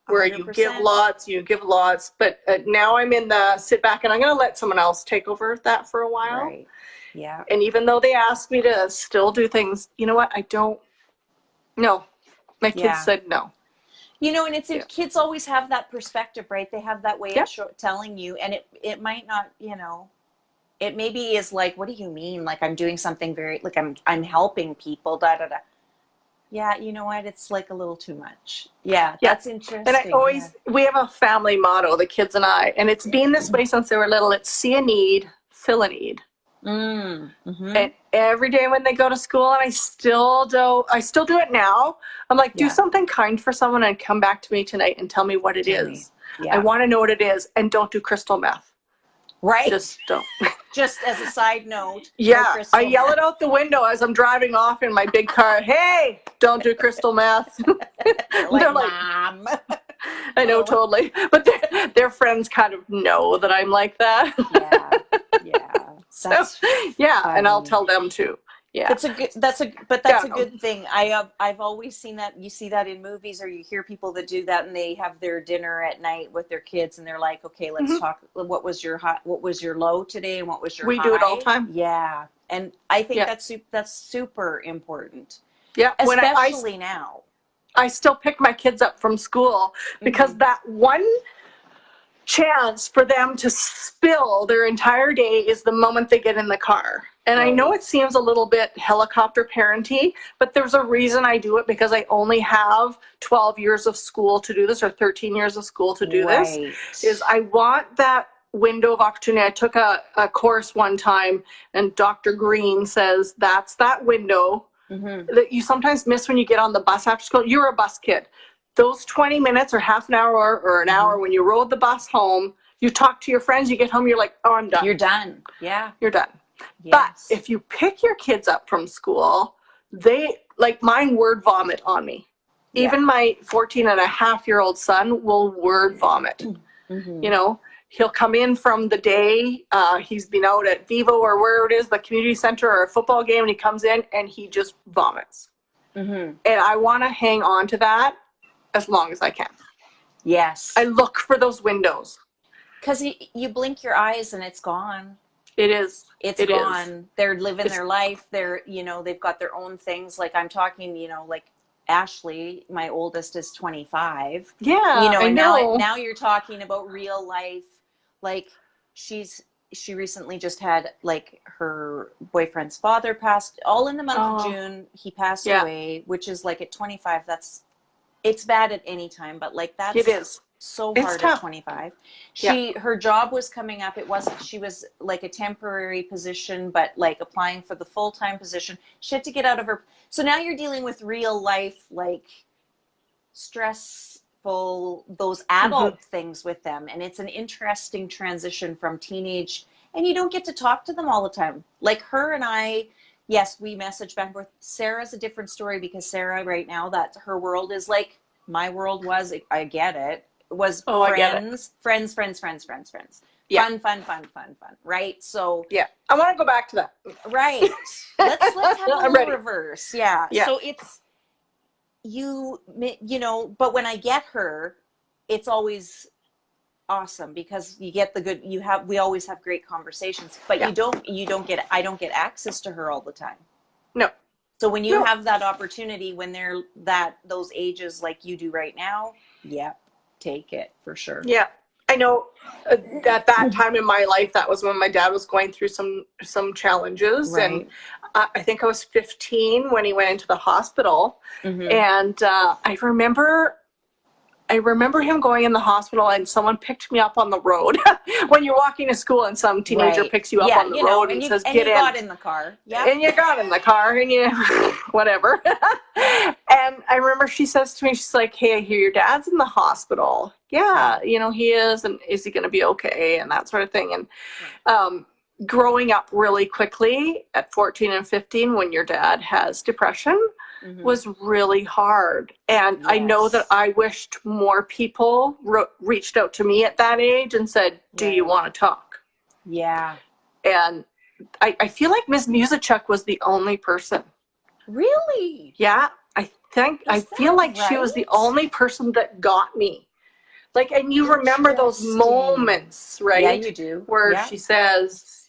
Where 100%. You give lots. But now I'm in the sit back, and I'm going to let someone else take over that for a while. Right. Yeah. And even though they asked me to still do things, you know what? I don't. No. My kids said no. You know, and kids always have that perspective, right? They have that way of telling you, and it might not, you know, it maybe is like, what do you mean? Like, I'm doing something very, like, I'm helping people, da, da, da. Yeah, you know what? It's like a little too much. Yeah, that's interesting. And we have a family motto, the kids and I, and it's been this way since they were little. It's see a need, fill a need. And every day when they go to school, and I still do it now. I'm like, do something kind for someone and come back to me tonight and tell me what it is. I want to know what it is, and don't do crystal meth. Right. Just don't. Just as a side note. Yeah, no, I yell it out the window as I'm driving off in my big car. Hey, don't do crystal meth. They're like, Mom. I know, totally. But their friends kind of know that I'm like that. Yeah. So, yeah, and I'll tell them too. Yeah. That's a good thing. I've always seen that. You see that in movies, or you hear people that do that, and they have their dinner at night with their kids, and they're like, "Okay, let's talk. What was your low today, and what was your high?" We do it all the time. Yeah, and I think that's super important. Yeah, especially now. I still pick my kids up from school because that one chance for them to spill their entire day is the moment they get in the car. And I know it seems a little bit helicopter parenty, but there's a reason I do it, because I only have 12 years of school to do this, or 13 years of school to do this. Is I want that window of opportunity. I took a course one time, and Dr. Green says that's that window that you sometimes miss when you get on the bus after school. You're a bus kid. Those 20 minutes or half an hour or an hour when you rode the bus home, you talk to your friends, you get home, you're like, oh, I'm done. You're done. Yeah. You're done. Yes. But if you pick your kids up from school, they, like mine, word vomit on me. Yeah. Even my 14-and-a-half-year-old son will word vomit. You know, he'll come in from the day, he's been out at Vivo or where it is, the community center or a football game, and he comes in and he just vomits. And I want to hang on to that as long as I can. Yes. I look for those windows. Because you blink your eyes and it's gone. It is. It's gone. They're living their life. They're, they've got their own things. Like I'm talking, like Ashley, my oldest, is 25. Yeah, I and know. Now you're talking about real life. Like she recently just had, like, her boyfriend's father passed, all in the month of June. He passed away, which is like at 25. It's bad at any time, but like that's it is so hard at 25. Her job was coming up. She was like a temporary position, but like applying for the full-time position. She had to get out of her. So now you're dealing with real life, like stressful, those adult things with them. And it's an interesting transition from teenage, and you don't get to talk to them all the time. Like her and I, yes, we message back and forth. Sarah's a different story, because Sarah right now, that her world is like my world was. I get it. Was friends. Yeah. Fun. Right. So yeah, I want to go back to that. Right. Let's have a little reverse. Yeah. So it's but when I get her, it's always awesome, because you get the good. We always have great conversations, but I don't get access to her all the time. No. So when you have that opportunity, when they're those ages like you do right now, take it for sure. Yeah, I know. At that time in my life, that was when my dad was going through some challenges, and I think I was 15 when he went into the hospital, and I remember him going in the hospital, and someone picked me up on the road. When you're walking to school and some teenager picks you up on the road and says, "Get in." And you got in the car. Yeah. And you got in the car, and you whatever. And I remember she says to me, she's like, "Hey, I hear your dad's in the hospital." Yeah, he is, and is he going to be okay, and that sort of thing. And growing up really quickly at 14 and 15, when your dad has depression, was really hard. And I know that I wished more people reached out to me at that age and said, do you want to talk? Yeah. And I feel like Miss Musichuk was the only person. Really? Yeah. I feel like she was the only person that got me. Like, and you remember those moments, right? Yeah, you do. Where she says,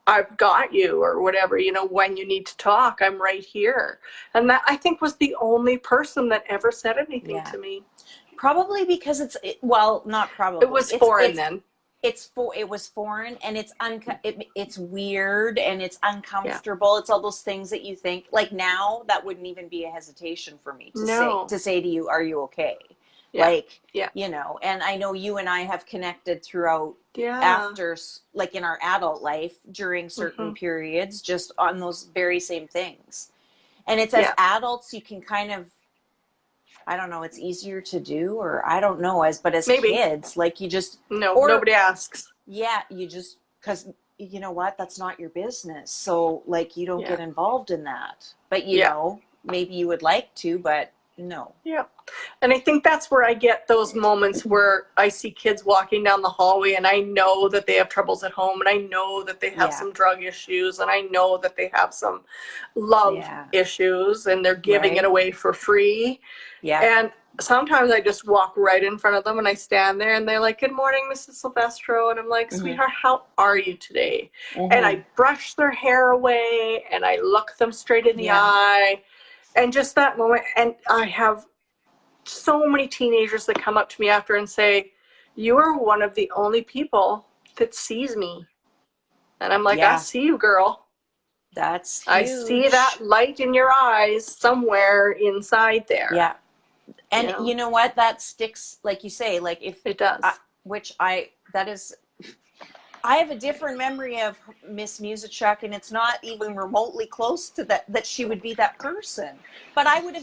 I've got you, or whatever, when you need to talk, I'm right here. And that, I think, was the only person that ever said anything to me. Probably because not probably. It was foreign then. It was foreign, and it's weird, and it's uncomfortable. Yeah. It's all those things that you think, like now, that wouldn't even be a hesitation for me to say to you, are you okay? Like, Yeah. you know, and I know you and I have connected throughout Yeah. after, like in our adult life during certain Mm-hmm. periods, just on those very same things. And it's as adults, you can kind of, I don't know, it's easier to do, or I don't know, but as Maybe. kids, like you just, nobody asks. Yeah, you just, because you know what, that's not your business. So like you don't get involved in that. But you know, maybe you would like to, but no. Yeah. And I think that's where I get those moments where I see kids walking down the hallway and I know that they have troubles at home, and I know that they have some drug issues, and I know that they have some love issues, and they're giving it away for free. Yeah. And sometimes I just walk right in front of them and I stand there and they're like, "Good morning, Mrs. Silvestro." And I'm like, "Sweetheart, how are you today?" And I brush their hair away and I look them straight in the eye. And just that moment, and I have so many teenagers that come up to me after and say, "You are one of the only people that sees me." And I'm like, "I see you, girl. That's huge. I see that light in your eyes somewhere inside there." Yeah. And you know what? That sticks, like you say, like if it does. I have a different memory of Miss Musicek, and it's not even remotely close to that she would be that person. But I would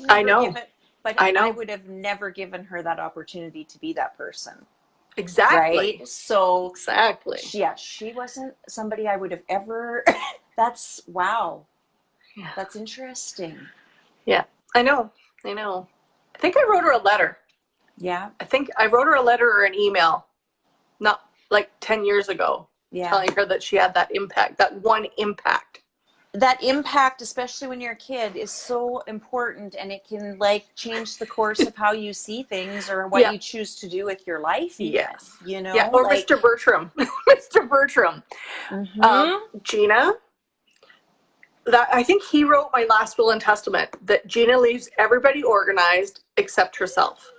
have never given her that opportunity to be that person. Exactly. Right? So exactly. She wasn't somebody I would have ever that's wow. Yeah. That's interesting. Yeah. I know. I think I wrote her a letter. Yeah. I think I wrote her a letter or an email, not like 10 years ago, telling her that she had that impact, that one impact. That impact, especially when you're a kid, is so important, and it can like change the course of how you see things or what you choose to do with your life even, you know? Yeah, or like, Mr. Bertram. Mr. Bertram. Gina, I think he wrote my last will and testament, that Gina leaves everybody organized except herself.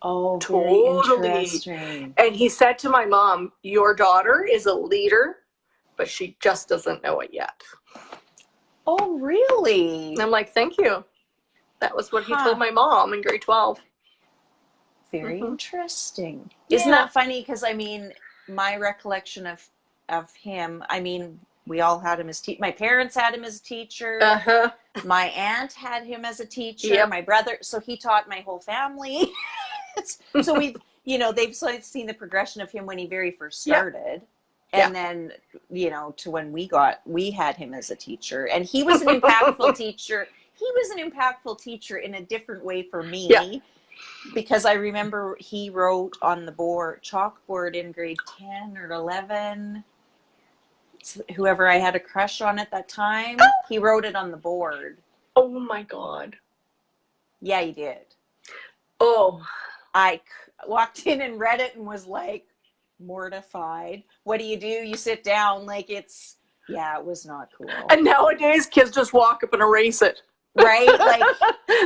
Oh, totally. Very interesting. And he said to my mom, "Your daughter is a leader, but she just doesn't know it yet." Oh, really? And I'm like, "Thank you." That was what he told my mom in grade 12. Very interesting. Isn't that funny? Because I mean, my recollection of him, I mean, we all had him as my parents had him as a teacher. My aunt had him as a teacher. My brother, so he taught my whole family. So we've, they've seen the progression of him when he very first started. And then, to when we had him as a teacher, and he was an impactful teacher. He was an impactful teacher in a different way for me, because I remember he wrote on the chalkboard in grade 10 or 11, whoever I had a crush on at that time, he wrote it on the board. Oh my God. Yeah, he did. Oh. I walked in and read it and was like mortified. What do? You sit down, like it was not cool. And nowadays kids just walk up and erase it. Right?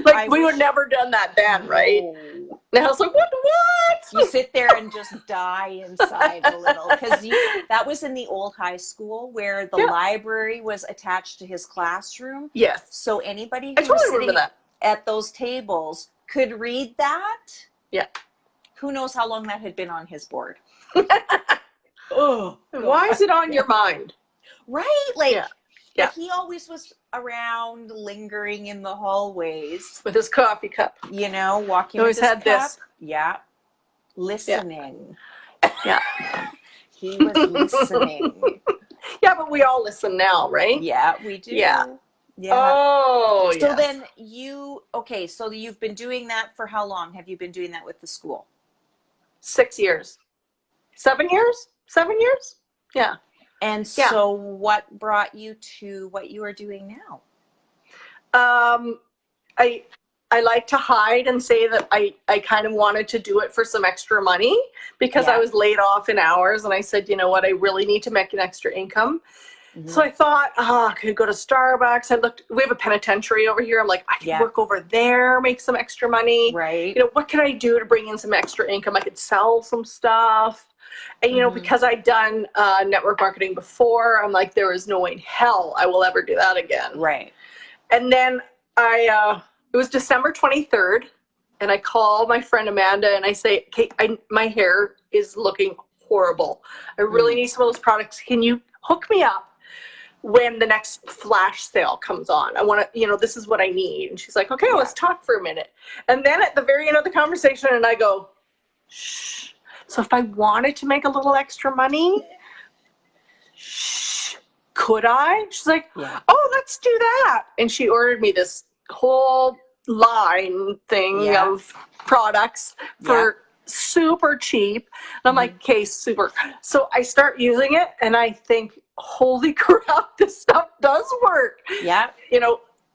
Like we would never done that then, right? Now it's like, what? You sit there and just die inside a little, because that was in the old high school where the library was attached to his classroom. Yes. So anybody who was sitting at those tables could read that. Yeah. Who knows how long that had been on his board? Oh, why is it on your mind? Right? Like he always was around, lingering in the hallways with his coffee cup. Walking. He always with his had cup. this. Yeah. Listening. Yeah. He was listening. Yeah, but we all listen now, right? Yeah, we do. Yeah. Oh, so then so you've been doing that for how long? Have you been doing that with the school? 6 years. 7 years? 7 years? Yeah. And so what brought you to what you are doing now? I like to hide and say that I kind of wanted to do it for some extra money, because I was laid off in hours, and I said, you know what, I really need to make an extra income. Mm-hmm. So I thought, I could go to Starbucks. We have a penitentiary over here. I'm like, I could work over there, make some extra money. Right. What can I do to bring in some extra income? I could sell some stuff. And, because I'd done network marketing before, I'm like, there is no way in hell I will ever do that again. Right. And then it was December 23rd, and I call my friend Amanda and I say, okay, my hair is looking horrible. I really need some of those products. Can you hook me up when the next flash sale comes on? I want to, this is what I need. And she's like, okay, let's talk for a minute. And then at the very end of the conversation, and I go, shh. So if I wanted to make a little extra money, shh, could I? She's like, oh, let's do that. And she ordered me this whole line thing of products for super cheap. And I'm like, okay, super. So I start using it and I think, holy crap, this stuff does work. Yeah.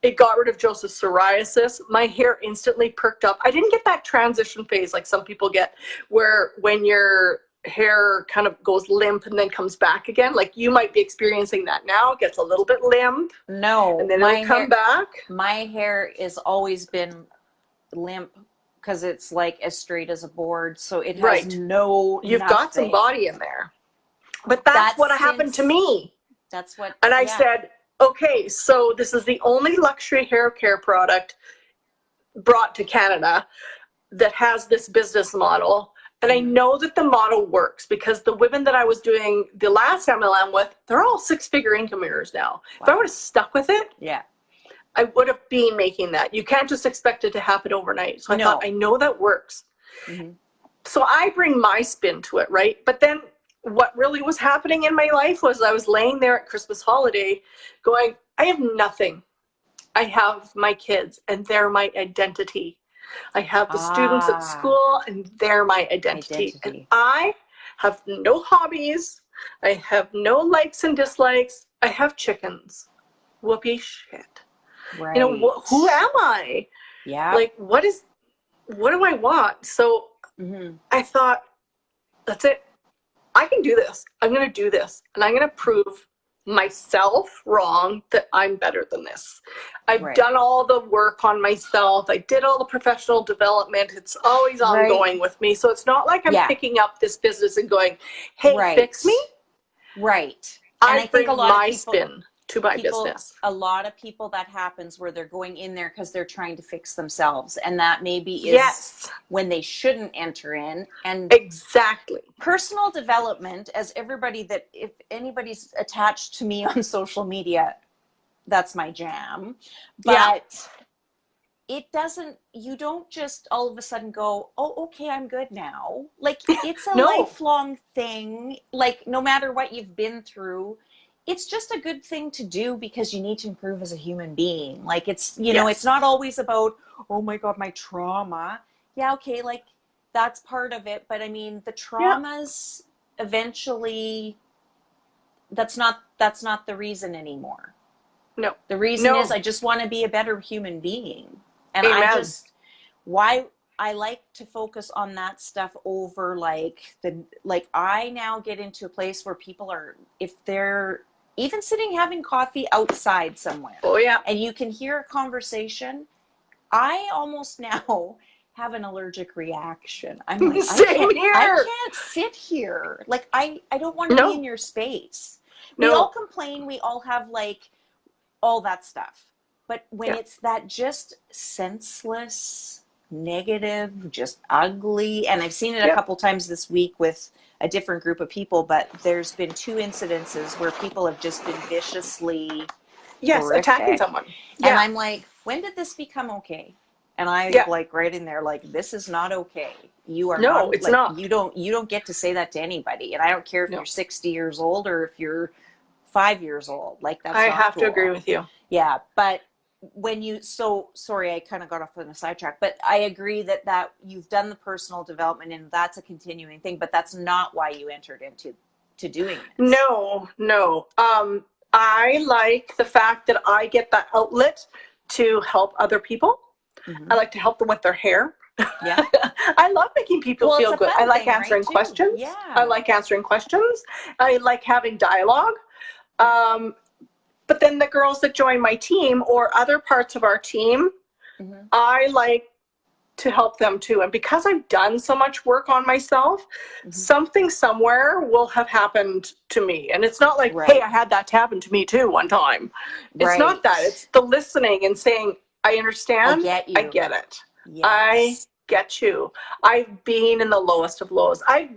It got rid of Joseph's psoriasis. My hair instantly perked up. I didn't get that transition phase like some people get, where when your hair kind of goes limp and then comes back again. Like you might be experiencing that now. It gets a little bit limp. No. And then it'll come back. My hair has always been limp because it's like as straight as a board. So it has You've got some body in there. But that's what happened to me. That's what. And I said, okay, so this is the only luxury hair care product brought to Canada that has this business model. And I know that the model works because the women that I was doing the last MLM with, they're all 6-figure income earners now. Wow. If I would have stuck with it, I would have been making that. You can't just expect it to happen overnight. So I thought, I know that works. So I bring my spin to it, right? But then what really was happening in my life was I was laying there at Christmas holiday going, I have nothing. I have my kids and they're my identity. I have the students at school and they're my identity. And I have no hobbies. I have no likes and dislikes. I have chickens. Whoopee shit. Right. Who am I? Yeah. Like, what do I want? So I thought, that's it. I can do this. I'm going to do this. And I'm going to prove myself wrong that I'm better than this. I've done all the work on myself. I did all the professional development. It's always ongoing with me. So it's not like I'm picking up this business and going, hey, fix me. Right. And I think a lot of people, spin to my business. A lot of people, that happens where they're going in there because they're trying to fix themselves. And that maybe is when they shouldn't enter in. And exactly. Personal development, as if anybody's attached to me on social media, that's my jam. But you don't just all of a sudden go, oh, okay, I'm good now. Like it's a lifelong thing. Like no matter what you've been through, it's just a good thing to do because you need to improve as a human being. Like it's, it's not always about, oh my God, my trauma. Yeah. Okay. Like that's part of it. But I mean, the traumas eventually, that's not the reason anymore. No. The reason is I just want to be a better human being. And Amen. why I like to focus on that stuff over I now get into a place where people are, if they're even sitting having coffee outside somewhere. Oh yeah. And you can hear a conversation. I almost now have an allergic reaction. I'm like, I can't sit here. Like I don't want to be in your space. We all complain. We all have like all that stuff. But when it's that just senseless, negative, just ugly, and I've seen it a couple times this week with a different group of people, but there's been 2 incidences where people have just been viciously horrific. Attacking someone. And I'm like, when did this become okay? And I like right in there, like, this is not okay. You are not. It's not. You don't get to say that to anybody. And I don't care if you're 60 years old or if you're 5 years old. Like that's I not have cool. to agree with you. Yeah, but sorry, I kind of got off on a sidetrack, but I agree that you've done the personal development and that's a continuing thing, but that's not why you entered into doing this. No. I like the fact that I get that outlet to help other people. I like to help them with their hair. Yeah. I love making people feel good. I like answering questions. Yeah. I like answering questions. I like having dialogue. But then the girls that join my team or other parts of our team, I like to help them too. And because I've done so much work on myself, something somewhere will have happened to me. And it's not like, hey, I had that happen to me too one time. It's not that. It's the listening and saying, I understand. I get you. I get it. Yes. I get you. I've been in the lowest of lows. I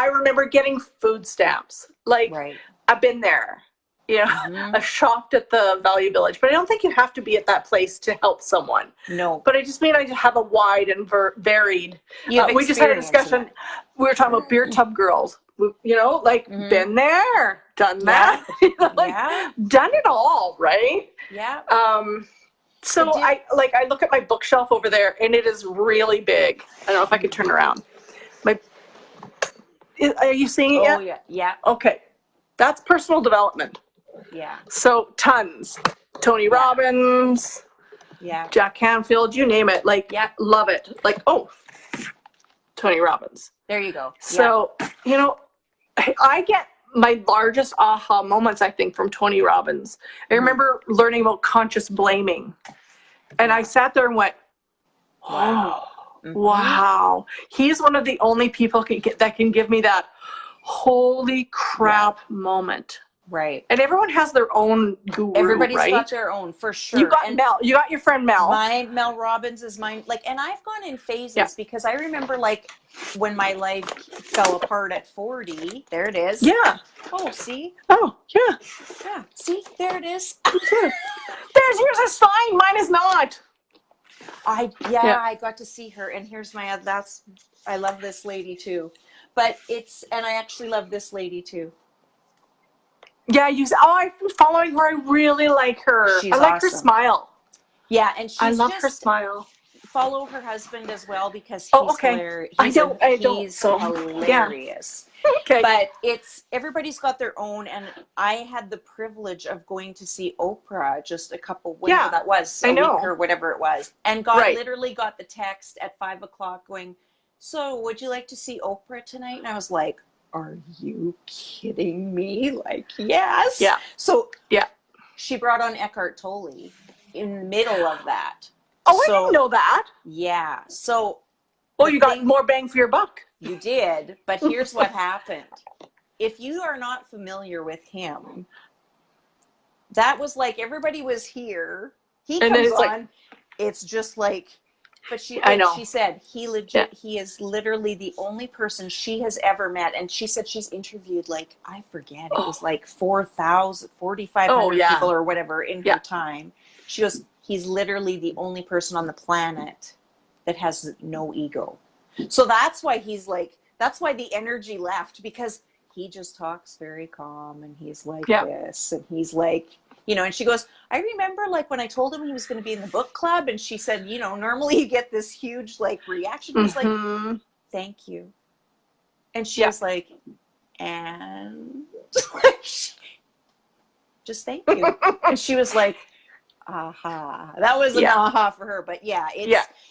remember getting food stamps. Like, Right. I've been there. You know, I've shopped at the Value Village, but I don't think you have to be at that place to help someone. No. But I just mean I have a wide and varied. You have We just had a experience in discussion. that. We were talking about beer tub girls. You know, like, been there, done that. Yeah. You know, like, Yeah. done it all, right? Yeah. So I look at my bookshelf over there, and it is really big. I don't know if I could turn around. Are you seeing it yet? Oh, yeah. Yeah. Okay. That's personal development. Yeah. So tons. Tony Robbins, Yeah. Jack Canfield, you name it. Like, love it. Like, oh, Tony Robbins. There you go. So, you know, I get my largest aha moments, I think, from Tony Robbins. I remember learning about conscious blaming. And I sat there and went, wow. Wow. He's one of the only people that can give me that holy crap moment. Right. And everyone has their own guru, Everybody's right? got their own, for sure. You got Mel. You got your friend Mel. Mel Robbins is mine. Like, and I've gone in phases because I remember, like, when my life fell apart at 40. There it is. Yeah. Oh, see? Oh, yeah. Yeah. See? There it is. Here's a sign. Mine is not. I got to see her, and here's my I love this lady too. But and I actually love this lady too. Yeah, I'm following her. I really like her. She's I like awesome. her smile. Yeah, and I love her smile. Follow her husband as well because he's hilarious. He's hilarious. Okay. But everybody's got their own, and I had the privilege of going to see Oprah just a week or whatever it was, and literally got the text at 5:00 going, so would you like to see Oprah tonight? And I was like, are you kidding me? Like, yes. Yeah. So she brought on Eckhart Tolle in the middle of that. Oh, I didn't know that. Yeah. So. Well, you got more bang for your buck. You did, but here's what happened. If you are not familiar with him, that was like everybody was here. He comes on. It's just like, but she said he is literally the only person she has ever met. And she said she's interviewed, like, I forget, it was like 4,500 people or whatever in her time. She goes, he's literally the only person on the planet that has no ego. So that's why that's why the energy left, because he just talks very calm, and he's like this, and he's like, you know, and she goes, I remember, like, when I told him he was going to be in the book club, and she said, you know, normally you get this huge, like, reaction. He's like, thank you. And she was like, and just thank you. And she was like, aha. That was an aha for her. But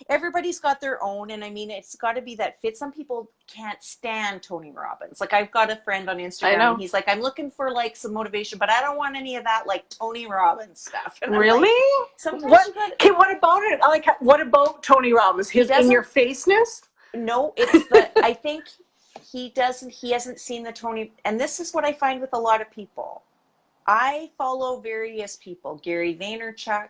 everybody's got their own, and I mean, it's got to be that fit. Some people can't stand Tony Robbins. Like, I've got a friend on Instagram, and he's like, I'm looking for, like, some motivation, but I don't want any of that, like, Tony Robbins stuff. And really? Like, sometimes what about it? Like, what about Tony Robbins? His in your faceness? No, it's I think he hasn't seen the Tony, and this is what I find with a lot of people. I follow various people, Gary Vaynerchuk,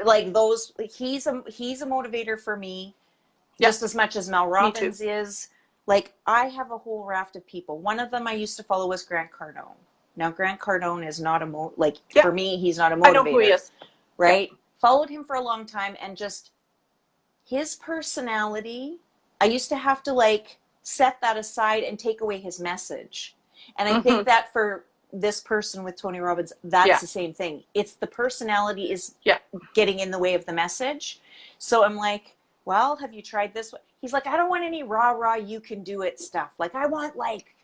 like those. He's a motivator for me, just as much as Mel Robbins is. Like, I have a whole raft of people. One of them I used to follow was Grant Cardone. Now, Grant Cardone is not for me, he's not a motivator. I know who he is. Right? Yeah. Followed him for a long time, and just his personality, I used to have to, like, set that aside and take away his message. And I think that for this person with Tony Robbins, that's the same thing. It's the personality is getting in the way of the message. So I'm like, well, have you tried this? He's like, I don't want any rah, you can do it stuff. Like, I want, like,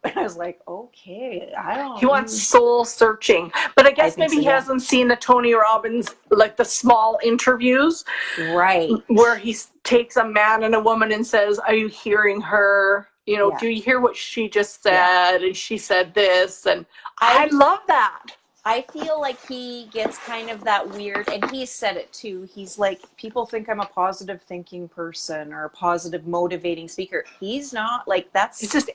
and I was like, okay, I don't. He wants soul searching. But I guess maybe he hasn't seen the Tony Robbins, like, the small interviews. Right. Where he takes a man and a woman and says, are you hearing her? You know, do you hear what she just said? And she said this. And I love that. I feel like he gets kind of that weird, and he said it too. He's like, people think I'm a positive thinking person or a positive motivating speaker. He's not. Like, that's... It's just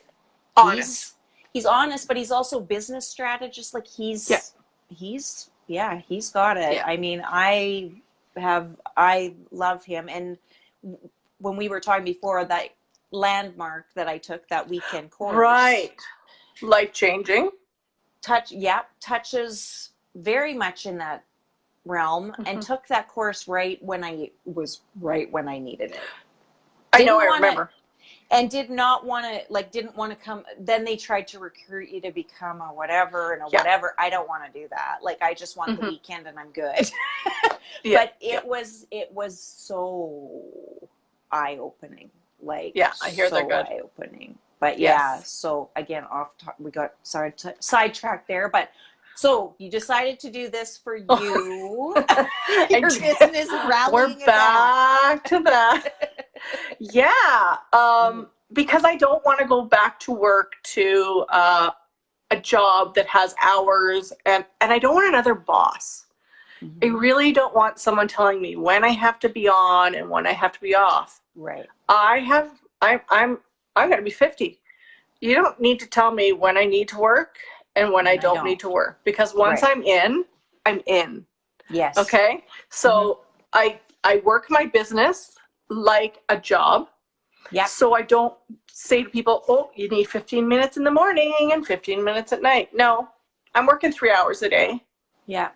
honest. He's honest, but he's also business strategist. Like, he's got it. Yeah. I mean, I love him. And when we were talking before, that landmark that I took, that weekend course. Right. Life-changing. Touches very much in that realm, and took that course right when I needed it. I remember. And did not want to, didn't want to come. Then they tried to recruit you to become a whatever and a whatever. I don't want to do that. Like, I just want the weekend and I'm good. But it was so eye-opening. Like, I hear they're good. Eye-opening. But so again, we got sidetracked there. But so you decided to do this for you. Your business rallying. We're back to that. Yeah, because I don't want to go back to work to a job that has hours, and I don't want another boss. I really don't want someone telling me when I have to be on and when I have to be off. Right. I'm going to be 50. You don't need to tell me when I need to work and when I don't need to work, because once I'm in, I'm in. Yes. Okay. So I work my business like a job. Yeah. So I don't say to people, oh, you need 15 minutes in the morning and 15 minutes at night. No, I'm working 3 hours a day. Yeah.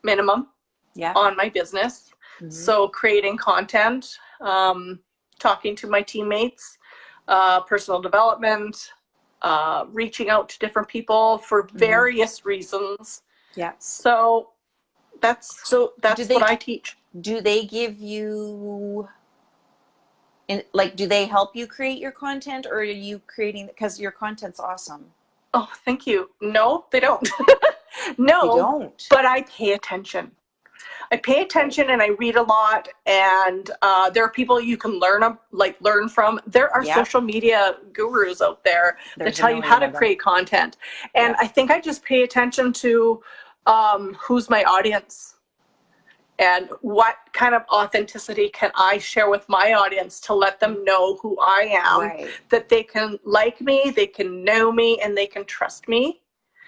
Minimum. Yeah. On my business. So creating content, talking to my teammates, personal development, reaching out to different people for various reasons. Yeah. So that's what I teach. Do they give you, do they help you create your content, or are you creating, because your content's awesome? Oh, thank you. No, they don't. No, they don't. But I pay attention. I pay attention and I read a lot, and there are people you can learn from. There are social media gurus out there that tell you how to create content. And I think I just pay attention to who's my audience and what kind of authenticity can I share with my audience to let them know who I am, that they can like me, they can know me, and they can trust me.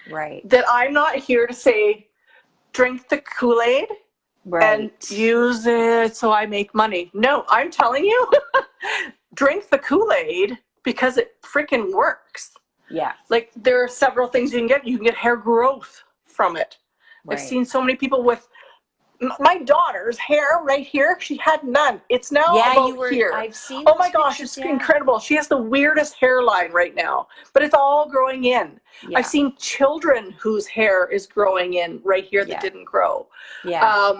Right. That I'm not here to say, drink the Kool-Aid. And use it so I make money. No, I'm telling you, drink the Kool-Aid because it freaking works. Yeah. Like, there are several things you can get. You can get hair growth from it. I've seen so many people with my daughter's hair right here. She had none. It's now here. I've seen. Oh my gosh, it's incredible. She has the weirdest hairline right now, but it's all growing in. Yeah. I've seen children whose hair is growing in right here that didn't grow. Yeah.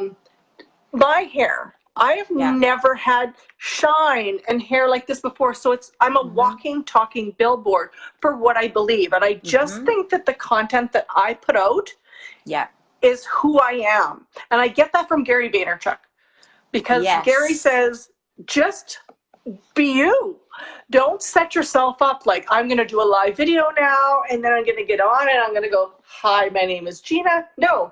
My hair, I have never had shine and hair like this before. So I'm a walking, talking billboard for what I believe. And I just think that the content that I put out is who I am. And I get that from Gary Vaynerchuk, because Gary says, just be you. Don't set yourself up like, I'm going to do a live video now, and then I'm going to get on and I'm going to go, hi, my name is Gina. No.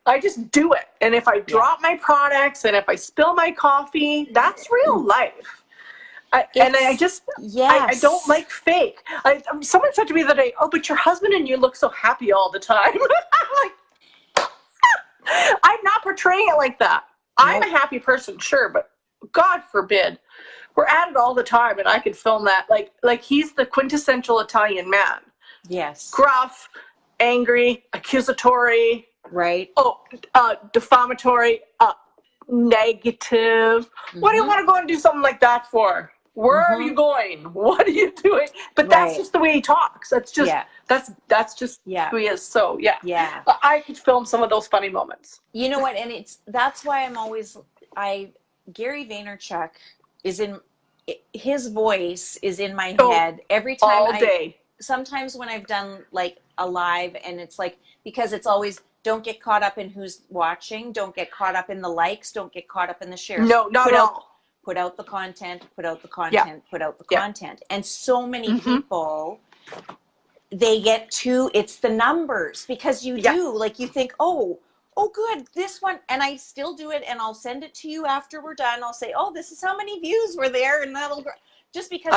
I just do it. And if I drop my products and if I spill my coffee, that's real life. I don't like fake. Someone said to me the other day, oh, but your husband and you look so happy all the time. I'm like, I'm not portraying it like that. I'm a happy person, sure, but God forbid. We're at it all the time, and I could film that. Like he's the quintessential Italian man. Yes. Gruff, angry, accusatory. Right. Oh, defamatory, negative. What do you want to go and do something like that for? Where are you going? What are you doing? But that's just the way he talks. That's just that's just who he is. So yeah. I could film some of those funny moments. You know what? And that's why Gary Vaynerchuk is in, his voice is in my head every time. All day. Sometimes when I've done like a live, and it's like, because it's always, don't get caught up in who's watching. Don't get caught up in the likes. Don't get caught up in the shares. No, not at all. Put out the content, put out the content, put out the content. And so many people, they get to, it's the numbers, because you do, like, you think, oh, good, this one. And I still do it, and I'll send it to you after we're done. I'll say, oh, this is how many views were there. And that'll grow. Just because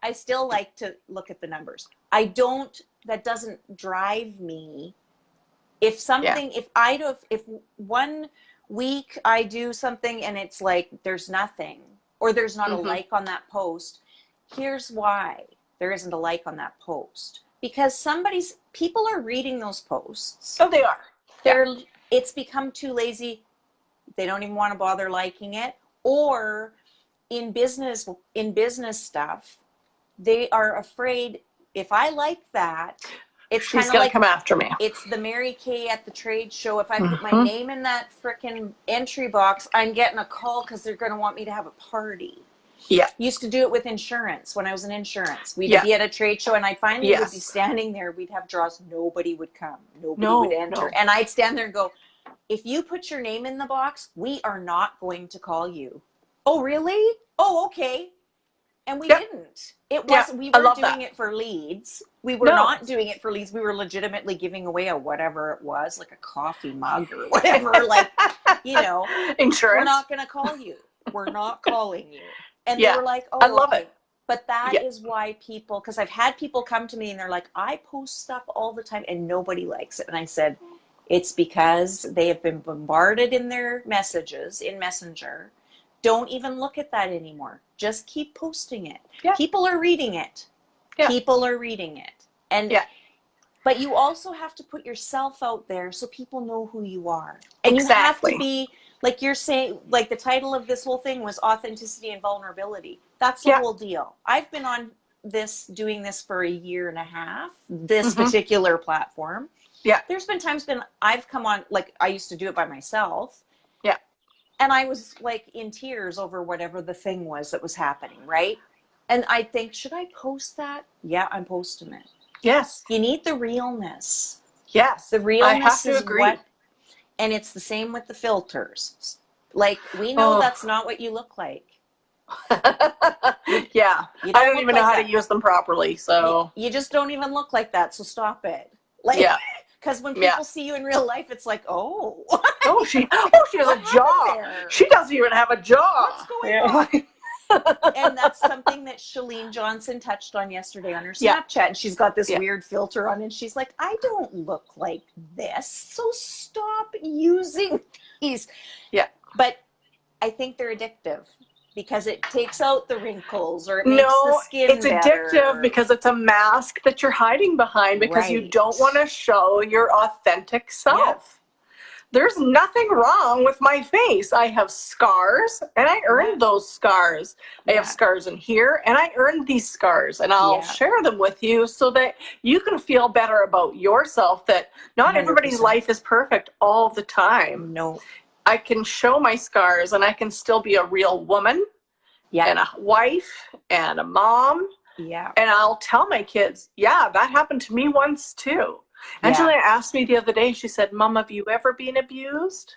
I still like to look at the numbers. That doesn't drive me. If something, if one week I do something and it's like, there's nothing, or there's not a Mm-hmm. like on that post. Here's why there isn't a like on that post. Because people are reading those posts. Oh, they are. It's become too lazy. They don't even want to bother liking it. Or in business stuff, they are afraid if I like that, it's She's kind of gonna like come after me. it's the Mary Kay at the trade show. If I put my Mhm. name in that frickin' entry box, I'm getting a call because they're going to want me to have a party. Yeah. Used to do it with insurance when I was in insurance. We'd Yeah. be at a trade show and I finally would be Yes. standing there. We'd have draws. Nobody would come. Nobody No, would enter. no. And I'd stand there and go, if you put your name in the box, we are not going to call you. Oh, really? Oh, okay. And we Yep. didn't. It Yeah, wasn't, we I weren't love doing that. it for leads. We were No. not doing it for leads. We were legitimately giving away a whatever it was, like a coffee mug or whatever. Like, you know, Insurance. we're not going to call you. We're not calling you. And Yeah, they were like, oh, I love okay. it. But that Yeah. is why people, because I've had people come to me and they're like, I post stuff all the time and nobody likes it. And I said, it's because they have been bombarded in their messages in Messenger. Don't even look at that anymore. Just keep posting it. Yeah. People are reading it. Yeah. People are reading it. And Yeah. but you also have to put yourself out there so people know who you are. And Exactly. you have to be, like you're saying, like the title of this whole thing was authenticity and vulnerability. That's the whole deal. I've been on doing this for a year and a half, this particular platform. Yeah. There's been times I've come on, like I used to do it by myself. Yeah. And I was like in tears over whatever the thing was that was happening, right? And I think, should I post that? Yeah, I'm posting it. Yes. You need the realness. Yes. The realness I have to is agree. and it's the same with the filters. Like, we know that's not what you look like. Yeah. I don't even know how to use them properly, so. You just don't even look like that, so stop it. Like, yeah. Because when people see you in real life, it's like, oh. She has a jaw. She doesn't even have a jaw. What's going on? And that's something that Shalene Johnson touched on yesterday on her Snapchat. And she's got this weird filter on, and she's like, I don't look like this, so stop using these. Yeah. But I think they're addictive because it takes out the wrinkles or it makes the skin it's addictive because it's a mask that you're hiding behind because you don't want to show your authentic self. Yeah. There's nothing wrong with my face. I have scars and I earned those scars. I have scars in here and I earned these scars, and I'll share them with you so that you can feel better about yourself, that not 100%. Everybody's life is perfect all the time. No. I can show my scars and I can still be a real woman and a wife and a mom. Yeah. And I'll tell my kids, that happened to me once too. Angela asked me the other day, she said, Mom, have you ever been abused?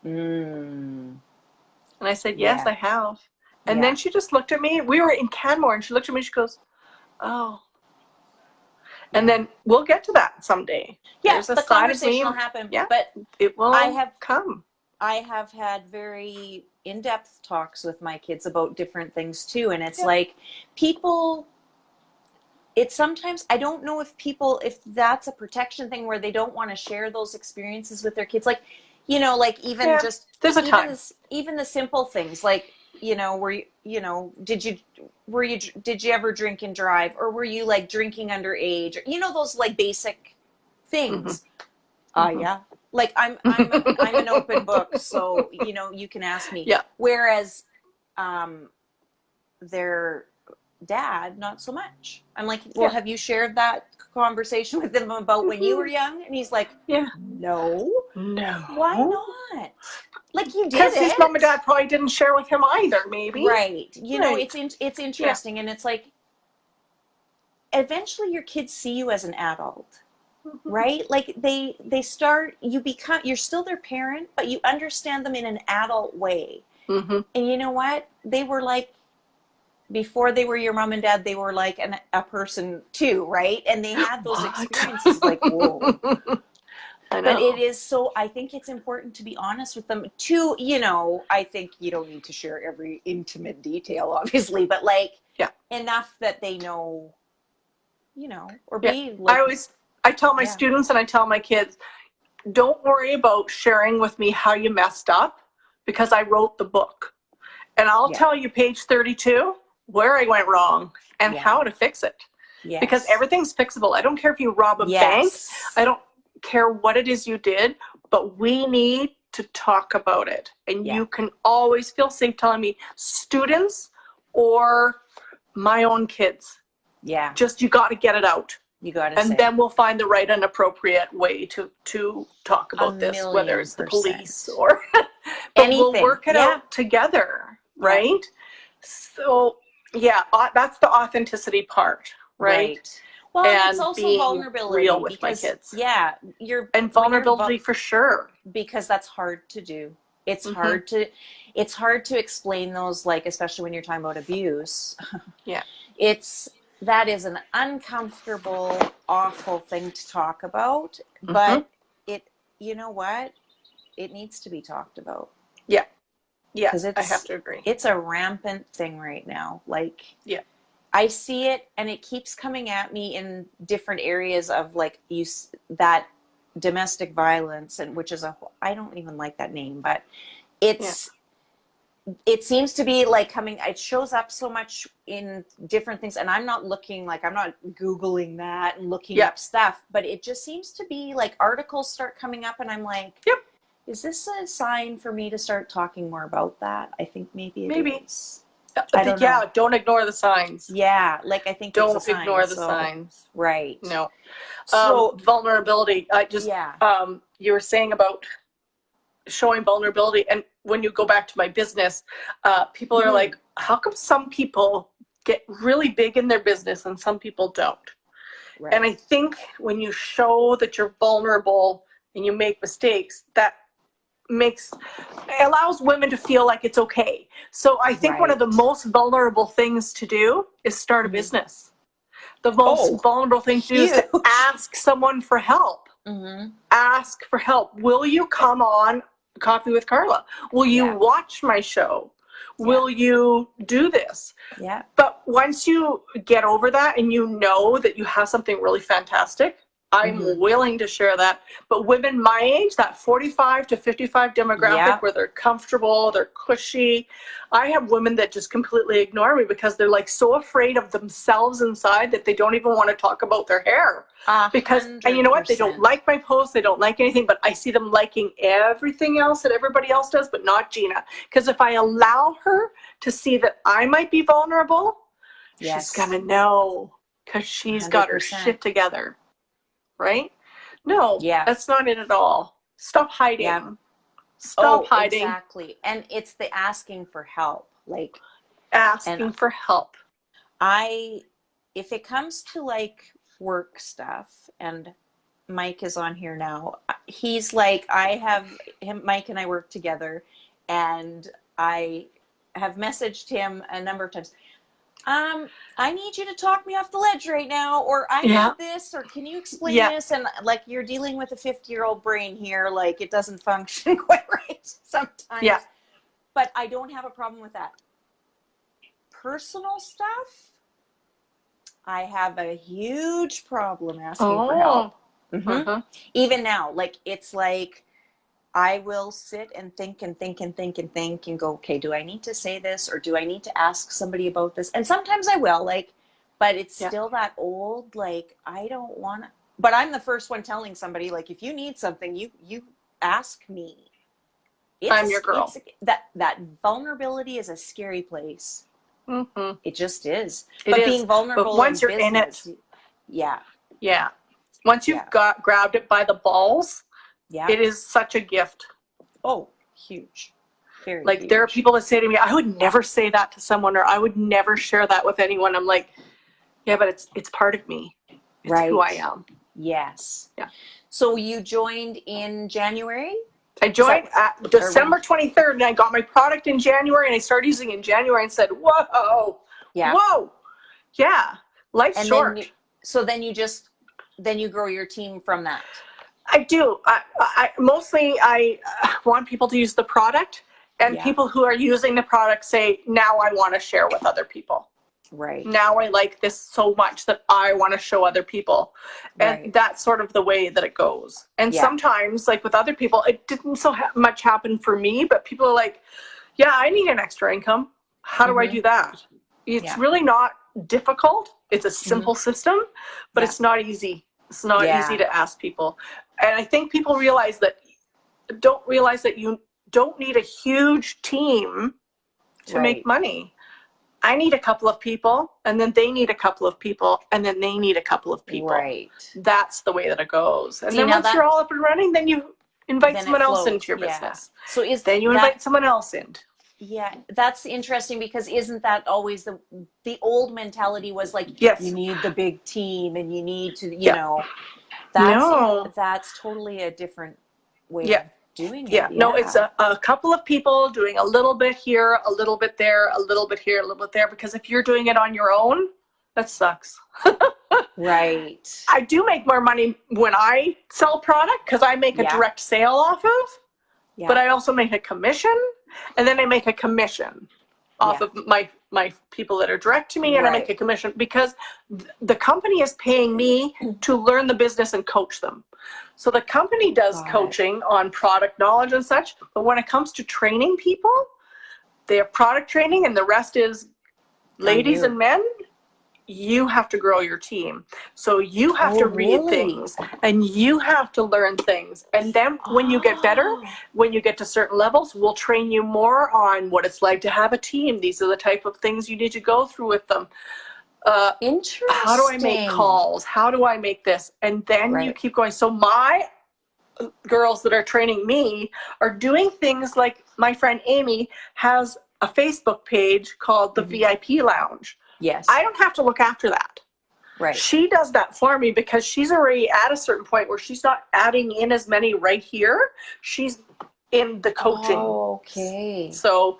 And I said, yes, I have. And then she just looked at me. We were in Canmore and she looked at me, she goes, oh. And then we'll get to that someday. Yeah, the conversation will happen. Yeah, but it will come. I have had very in-depth talks with my kids about different things too. And it's like people... It's sometimes, I don't know if that's a protection thing where they don't want to share those experiences with their kids. Like, like even just, there's a time. Even the simple things like, did you ever drink and drive, or were you like drinking underage, or, those like basic things. Yeah. Like I'm an open book. So, you can ask me. Yeah. Whereas, their dad, not so much. I'm like, well, have you shared that conversation with him about when you were young? And he's like, no. Why not? Like, you did because his mom and dad probably didn't share with him either, maybe. Right. It's interesting. And it's like, eventually your kids see you as an adult, right? Like you're still their parent, but you understand them in an adult way. And you know what? They were like, before they were your mom and dad, they were like a person too, right? And they had those experiences like, whoa. I know. But it is so, I think it's important to be honest with them too. I think you don't need to share every intimate detail, obviously, but like enough that they know, or be like. I tell my students and I tell my kids, don't worry about sharing with me how you messed up because I wrote the book. And I'll tell you, page 32, where I went wrong and how to fix it. Yes. Because everything's fixable. I don't care if you rob a bank. I don't care what it is you did, but we need to talk about it. And you can always feel safe telling me, students or my own kids. Yeah. Just, you got to get it out. You got to And then we'll find the right and appropriate way to talk about this, whether it's the police or, but anything. We'll work it out together, right? So, that's the authenticity part, right? Well, and it's also being vulnerability real with because, my kids. And vulnerability for sure. Because that's hard to do. It's hard to explain those, like, especially when you're talking about abuse. That is an uncomfortable, awful thing to talk about, but you know what? It needs to be talked about. Yeah. Yeah, I have to agree. It's a rampant thing right now. Like, I see it, and it keeps coming at me in different areas of, like, that domestic violence, and which is I don't even like that name, but it seems to be like it shows up so much in different things, and I'm not Googling that and looking up stuff, but it just seems to be like articles start coming up, and I'm like, is this a sign for me to start talking more about that? I think maybe it is. I don't know. Don't ignore the signs. Yeah, like, I think don't ignore the signs. Right. No. So vulnerability. You were saying about showing vulnerability, and when you go back to my business, people are like, how come some people get really big in their business and some people don't? Right. And I think when you show that you're vulnerable and you make mistakes, that allows women to feel like it's okay. So I think one of the most vulnerable things to do is start a business. The most vulnerable thing to do is to ask someone for help. Ask for help. Will you come on Coffee with Carla? Will you watch my show? Will you do this? Yeah. But once you get over that and you know that you have something really fantastic, I'm willing to share that. But women my age, that 45 to 55 demographic where they're comfortable, they're cushy, I have women that just completely ignore me because they're like so afraid of themselves inside that they don't even want to talk about their hair. Because, and you know what? They don't like my posts, they don't like anything, but I see them liking everything else that everybody else does, but not Gina. Because if I allow her to see that I might be vulnerable, she's going to know because she's 100%. Got her shit together. Right? No, that's not it at all. Stop hiding. Yeah. Stop hiding. Exactly. And it's the asking for help. Like, asking for help. If it comes to, like, work stuff, and Mike is on here now, he's like, Mike and I work together, and I have messaged him a number of times. I need you to talk me off the ledge right now, or I need this, or can you explain this? And, like, you're dealing with a 50-year-old brain here, like, it doesn't function quite right sometimes. Yeah. But I don't have a problem with that. Personal stuff, I have a huge problem asking for help. Even now, like, it's like, I will sit and think and think and think and think and go, okay, do I need to say this, or do I need to ask somebody about this? And sometimes I will, like, but it's still that old, like, I don't want to, but I'm the first one telling somebody, like, if you need something, you ask me. I'm your girl. That vulnerability is a scary place. It just is. Being vulnerable, but once you're business, in it, once you've grabbed it by the balls, it is such a gift. Oh, huge. Very like huge. There are people that say to me, I would never say that to someone, or I would never share that with anyone. I'm like, yeah, but it's part of me. It's who I am. Yes. Yeah. So you joined in January? I joined December 23rd, and I got my product in January, and I started using it in January and said, whoa. Yeah. Whoa. Yeah. Life's short. Then you grow your team from that. I do. I mostly want people to use the product, and people who are using the product say, now I want to share with other people. Right. Now I like this so much that I want to show other people. And that's sort of the way that it goes. And sometimes, like with other people, it didn't so much happen for me, but people are like, yeah, I need an extra income. How do I do that? It's really not difficult. It's a simple system, but it's not easy. It's not easy to ask people. And I think people don't realize that you don't need a huge team to make money. I need a couple of people, and then they need a couple of people, and then they need a couple of people. Right. That's the way that it goes. And See, then now once you're all up and running, then you invite then someone it else flows. into your business. So then you invite someone else in. Yeah, that's interesting, because isn't that always the old mentality was like, Yes. you need the big team and you need to, know, that's totally a different way of doing it. Yeah, no, it's a couple of people doing a little bit here, a little bit there, a little bit here, a little bit there, because if you're doing it on your own, that sucks. Right. I do make more money when I sell product because I make a direct sale off of, but I also make a commission, and then I make a commission off of my people that are direct to me, and I make a commission because the company is paying me to learn the business and coach them. So the company does coaching on product knowledge and such, but when it comes to training people, they have product training, and the rest is ladies and men. You have to grow your team. So you have to read things, and you have to learn things. And then when you get better, when you get to certain levels, we'll train you more on what it's like to have a team. These are the type of things you need to go through with them. Interesting. How do I make calls? How do I make this? And then you keep going. So my girls that are training me are doing things like my friend Amy has a Facebook page called the VIP Lounge. Yes. I don't have to look after that. Right. She does that for me because she's already at a certain point where she's not adding in as many right here. She's in the coaching. Okay. So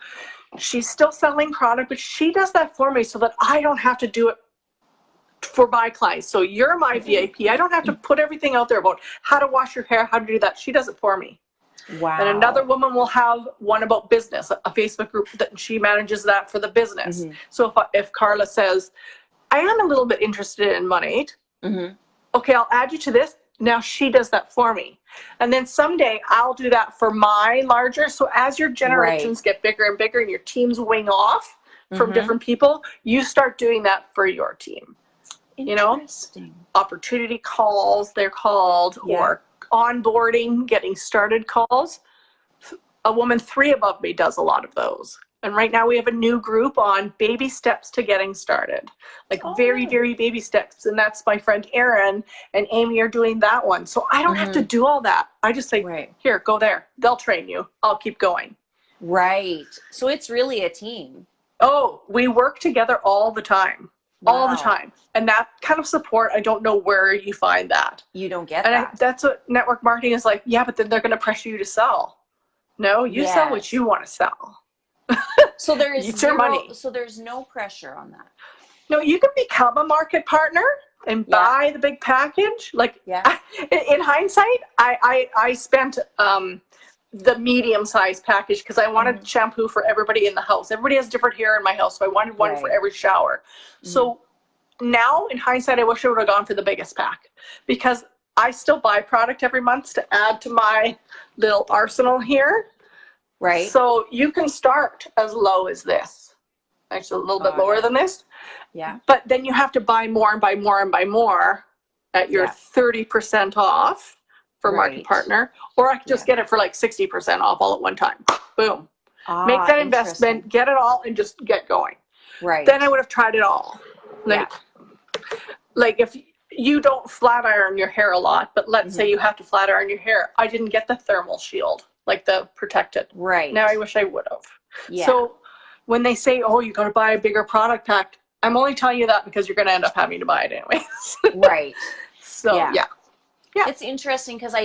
she's still selling product, but she does that for me so that I don't have to do it for my clients. So you're my VIP. I don't have to put everything out there about how to wash your hair, how to do that. She does it for me. Wow. And another woman will have one about business, a Facebook group that she manages that for the business. So if Carla says, I am a little bit interested in Monat, okay, I'll add you to this. Now she does that for me. And then someday I'll do that for my larger. So as your generations get bigger and bigger and your teams wing off from different people, you start doing that for your team. You know, opportunity calls, they're called, or onboarding, getting started calls. A woman 3 above me does a lot of those. And right now we have a new group on baby steps to getting started, like very, very baby steps. And that's my friend Erin and Amy are doing that one. So I don't have to do all that. I just say, here, go there. They'll train you. I'll keep going. Right. So it's really a team. Oh, we work together all the time. Wow. All the time. And that kind of support, I don't know where you find that. You don't get that. That's what network marketing is like. Yeah, but then they're going to pressure you to sell. No, you sell what you want to sell. So there is it's your money. So there's no pressure on that. No, you can become a market partner and buy the big package. Like in hindsight, I spent the medium-sized package because I wanted shampoo for everybody in the house. Everybody has different hair in my house, so I wanted one for every shower. So now, in hindsight, I wish I would have gone for the biggest pack because I still buy product every month to add to my little arsenal here. Right. So you can start as low as this. Actually, a little bit lower than this. Yeah. But then you have to buy more and buy more and buy more at your 30% off for Market Partner. Or I could just get it for like 60% off all at one time. Boom. Make that investment, get it all, and just get going. Right. Then I would have tried it all. Like if you don't flat iron your hair a lot, but let's say you have to flat iron your hair. I didn't get the thermal shield, like the protected. Right. Now I wish I would have. Yeah. So when they say, oh, you got to buy a bigger product pack, I'm only telling you that because you're going to end up having to buy it anyways. Right. So yeah. It's interesting because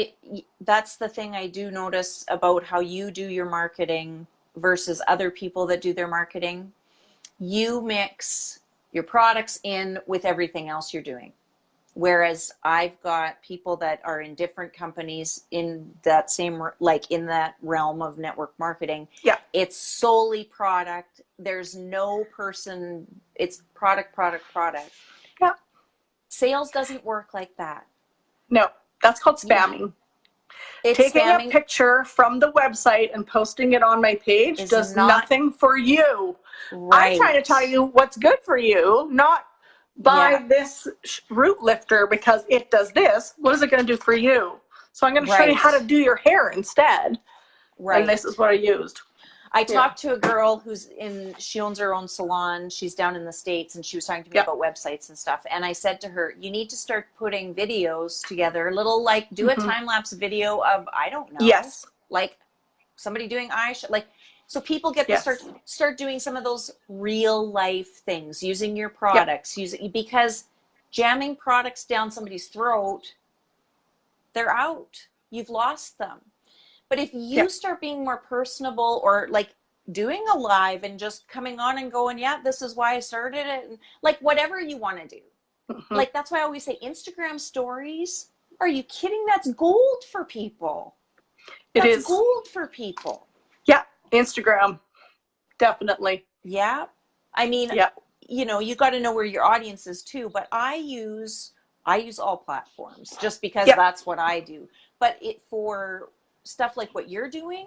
that's the thing I do notice about how you do your marketing versus other people that do their marketing. You mix your products in with everything else you're doing. Whereas I've got people that are in different companies in that same, like in that realm of network marketing. Yeah. It's solely product. There's no person, it's product. Yeah. Sales doesn't work like that. No, that's called spamming. It's Taking a spamming picture from the website and posting it on my page is does not nothing for you. I'm right. trying to tell you what's good for you, not buy this root lifter because it does this. What is it going to do for you? So I'm going to show you how to do your hair instead. Right. And this is what I used. I talked to a girl she owns her own salon. She's down in the States, and she was talking to me about websites and stuff. And I said to her, you need to start putting videos together, a little like do a time-lapse video of, I don't know, like somebody doing eyeshadow, like, so people get to start doing some of those real life things, using your products, because jamming products down somebody's throat, they're out. You've lost them. But if you start being more personable, or like doing a live and just coming on and going, this is why I started it, and like whatever you want to do. Like, that's why I always say Instagram stories. Are you kidding? That's gold for people. That's gold for people. Yeah, Instagram, definitely. Yeah. I mean, you know, you got to know where your audience is too, but I use all platforms just because that's what I do. But for stuff like what you're doing,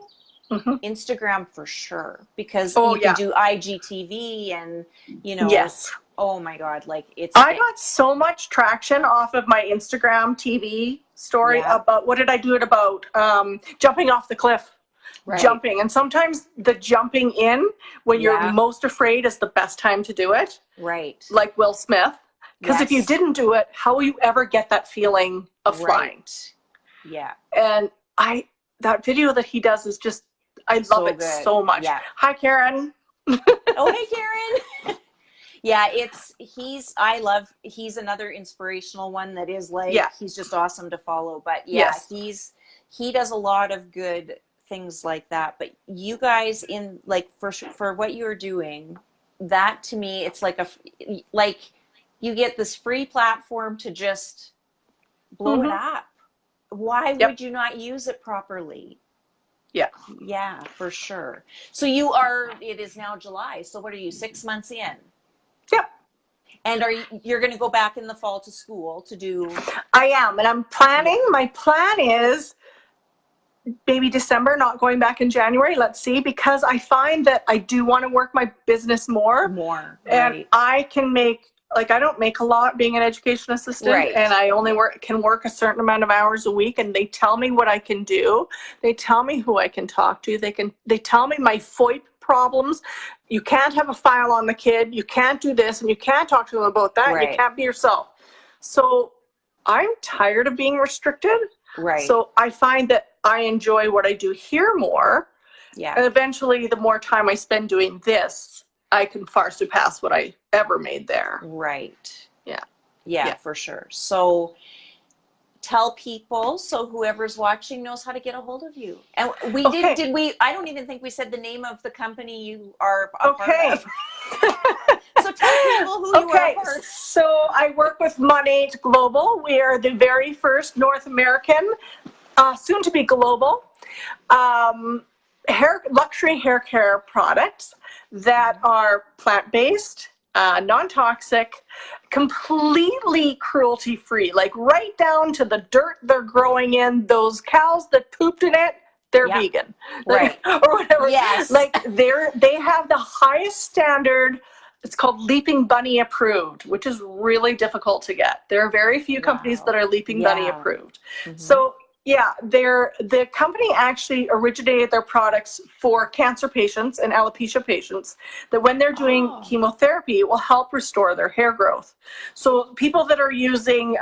Instagram for sure, because you can do IGTV and, you know, oh my God, like I got so much traction off of my Instagram TV story about, what did I do it about? Jumping off the cliff. Jumping. And sometimes the jumping in when you're most afraid is the best time to do it. Right. Like Will Smith. Because if you didn't do it, how will you ever get that feeling of flying? Yeah. And that video that he does is just, I love it so much. Yeah. Hi, Karen. Oh, hey, Karen. He's another inspirational one that is like, he's just awesome to follow. But he does a lot of good things like that. But you guys, in like, for what you're doing, that to me, it's like you get this free platform to just blow it up. Why would you not use it properly? Yeah. Yeah, for sure. So it is now July. So what are you, 6 months in? Yep. And you're going to go back in the fall to school to do? I am. And I'm planning, my plan is maybe December, not going back in January. Let's see, because I find that I do want to work my business more. And I can make, like, I don't make a lot being an education assistant, and I only can work a certain amount of hours a week, and they tell me what I can do. They tell me who I can talk to. They tell me my FOIP problems. You can't have a file on the kid. You can't do this, and you can't talk to them about that. And you can't be yourself. So I'm tired of being restricted. So I find that I enjoy what I do here more. Yeah. And eventually, the more time I spend doing this, I can far surpass what I ever made there. Right. Yeah. Yeah, for sure. So tell people, so whoever's watching knows how to get a hold of you. And did we, I don't even think we said the name of the company you are a part of. So tell people who you are a part of. So I work with Monat Global. We are the very first North American, soon to be global, luxury hair care products that are plant-based, non-toxic, completely cruelty-free, like right down to the dirt they're growing in. Those cows that pooped in it, they're vegan, or whatever. Yes, like they have the highest standard. It's called Leaping Bunny approved, which is really difficult to get. There are very few companies that are Leaping Bunny approved. So yeah, the company actually originated their products for cancer patients and alopecia patients, that when they're doing chemotherapy, it will help restore their hair growth. So people that are using,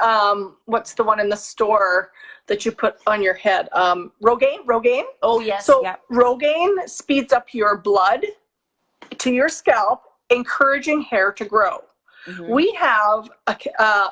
what's the one in the store that you put on your head? Rogaine? Oh, yes. So Rogaine speeds up your blood to your scalp, encouraging hair to grow. We have a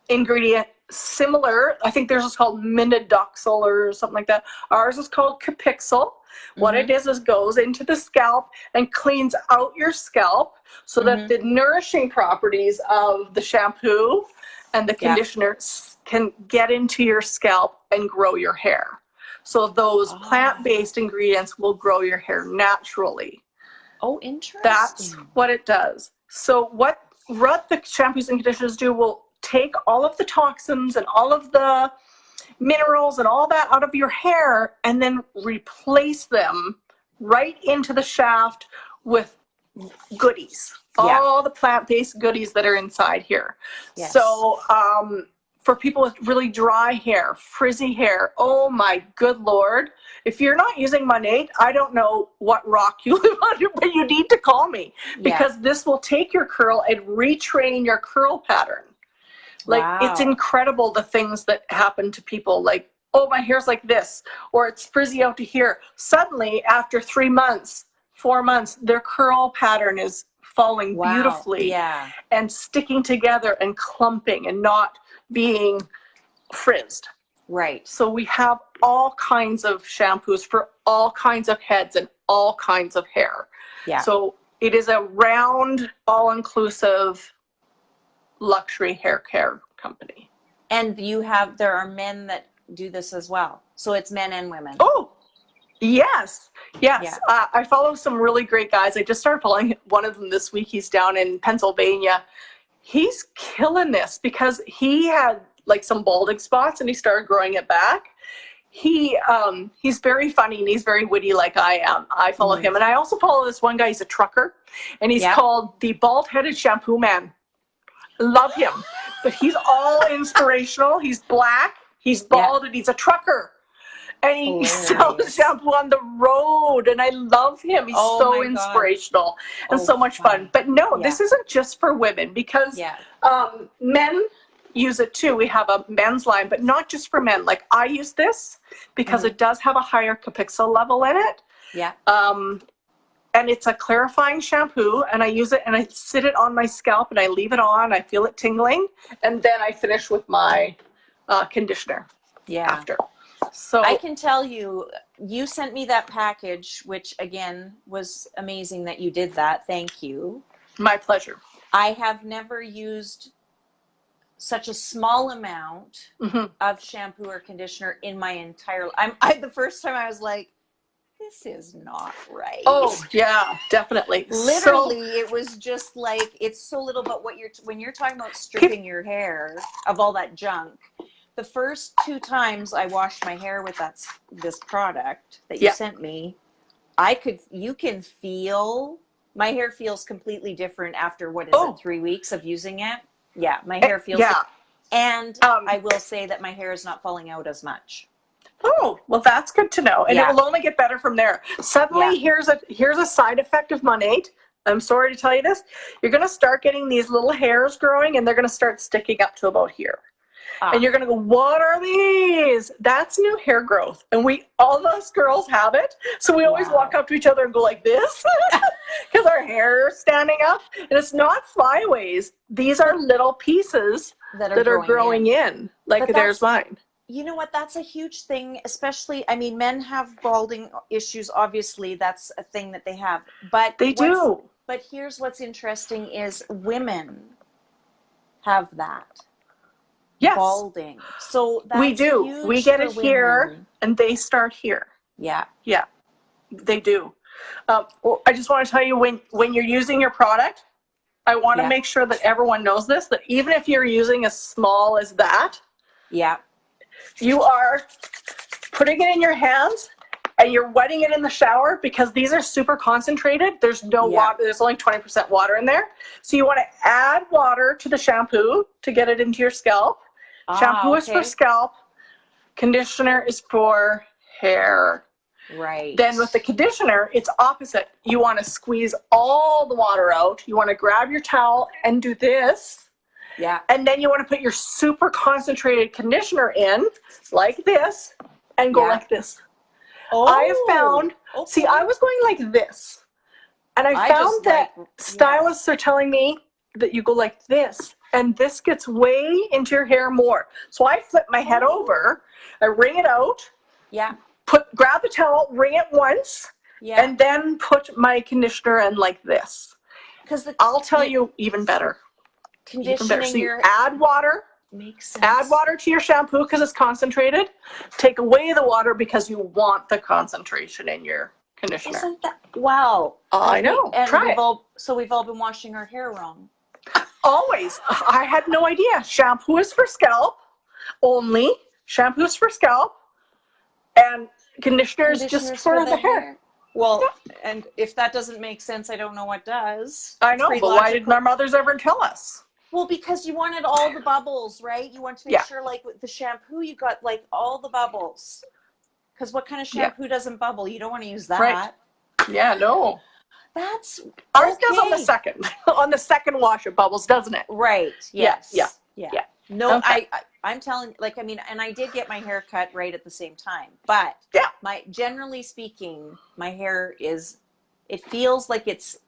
ingredient similar. I think theirs is called minodoxal or something like that. Ours is called Capixul. What it is goes into the scalp and cleans out your scalp so that the nourishing properties of the shampoo and the conditioner can get into your scalp and grow your hair. So those plant-based ingredients will grow your hair naturally. Oh, interesting. That's what it does. So what the shampoos and conditioners do will take all of the toxins and all of the minerals and all that out of your hair, and then replace them right into the shaft with goodies. Yeah. All the plant-based goodies that are inside here. Yes. So for people with really dry hair, frizzy hair, oh my good Lord. If you're not using Monat, I don't know what rock you live under, but you need to call me, because this will take your curl and retrain your curl pattern. Like, it's incredible the things that happen to people. Like, oh, my hair's like this, or it's frizzy out to here. Suddenly, after 3 months, 4 months, their curl pattern is falling beautifully and sticking together and clumping and not being frizzed. Right. So we have all kinds of shampoos for all kinds of heads and all kinds of hair. Yeah. So it is a round, all-inclusive luxury hair care company. And there are men that do this as well. So it's men and women. Oh, yes. Yes. Yeah. I follow some really great guys. I just started following one of them this week. He's down in Pennsylvania. He's killing this because he had like some balding spots and he started growing it back. He's very funny and he's very witty like I am. I follow him. And I also follow this one guy. He's a trucker and he's called the Bald-Headed Shampoo Man. Love him. But he's all inspirational. He's black, he's bald, and he's a trucker. And he sells shampoo on the road, and I love him. He's so inspirational and so much fun. But no, this isn't just for women, because men use it too. We have a men's line, but not just for men. Like, I use this because it does have a higher capixyl level in it. Yeah. And it's a clarifying shampoo, and I use it and I sit it on my scalp and I leave it on. I feel it tingling, and then I finish with my conditioner after. So I can tell you, you sent me that package, which again was amazing that you did that. Thank you. My pleasure. I have never used such a small amount of shampoo or conditioner in my entire life. The first time I was like, this is not right. Oh, yeah, definitely. Literally, it was just like, it's so little, but when you're talking about stripping your hair of all that junk, the first 2 times I washed my hair with this product that you sent me, you can feel, my hair feels completely different after, 3 weeks of using it? Yeah, my hair feels, and I will say that my hair is not falling out as much. Oh, well, that's good to know. And it will only get better from there. Suddenly, here's a side effect of Monat. I'm sorry to tell you this. You're going to start getting these little hairs growing, and they're going to start sticking up to about here. And you're going to go, what are these? That's new hair growth. And all of us girls have it. So we always walk up to each other and go like this because our hair is standing up. And it's not flyaways. These are little pieces that are growing in. Like, there's mine. You know what? That's a huge thing, especially, I mean, men have balding issues. Obviously, that's a thing that they have. But they do. But here's what's interesting is women have that. Yes. Balding. So that's we do. Huge we get it women. Here, and they start here. Yeah. Yeah, they do. I just want to tell you, when you're using your product, I want to make sure that everyone knows this, that even if you're using as small as that, you are putting it in your hands and you're wetting it in the shower, because these are super concentrated. There's no water. There's only 20% water in there. So you want to add water to the shampoo to get it into your scalp. Shampoo is for scalp. Conditioner is for hair. Right. Then with the conditioner, it's opposite. You want to squeeze all the water out. You want to grab your towel and do this. Yeah. And then you want to put your super concentrated conditioner in like this and go like this. Oh, I have found, see, I was going like this. And I found that stylists are telling me that you go like this. And this gets way into your hair more. So I flip my head over, I wring it out. Yeah. Grab the towel, wring it once. Yeah. And then put my conditioner in like this. Because I'll tell you, even better. Conditioning so you add water. Makes sense. Add water to your shampoo because it's concentrated. Take away the water because you want the concentration in your conditioner. Isn't that wow? I know. Try it. So we've all been washing our hair wrong. Always. I had no idea. Shampoo is for scalp only. Shampoos for scalp and conditioners just Conditioners for the hair. Well, and if that doesn't make sense, I don't know what does. I It's know, pretty but why didn't logical. our mothers ever tell us? Well, because you wanted all the bubbles, right? You want to make Yeah. sure, like with the shampoo, you got like all the bubbles. Because what kind of shampoo doesn't bubble? You don't want to use that. Right. Yeah, no. That's Ours okay. does on the second. On the second wash it bubbles, doesn't it? Right. Yes. Yeah. No, Okay. I'm telling, like, I mean, and I did get my hair cut right at the same time, but generally speaking, my hair it feels like it's,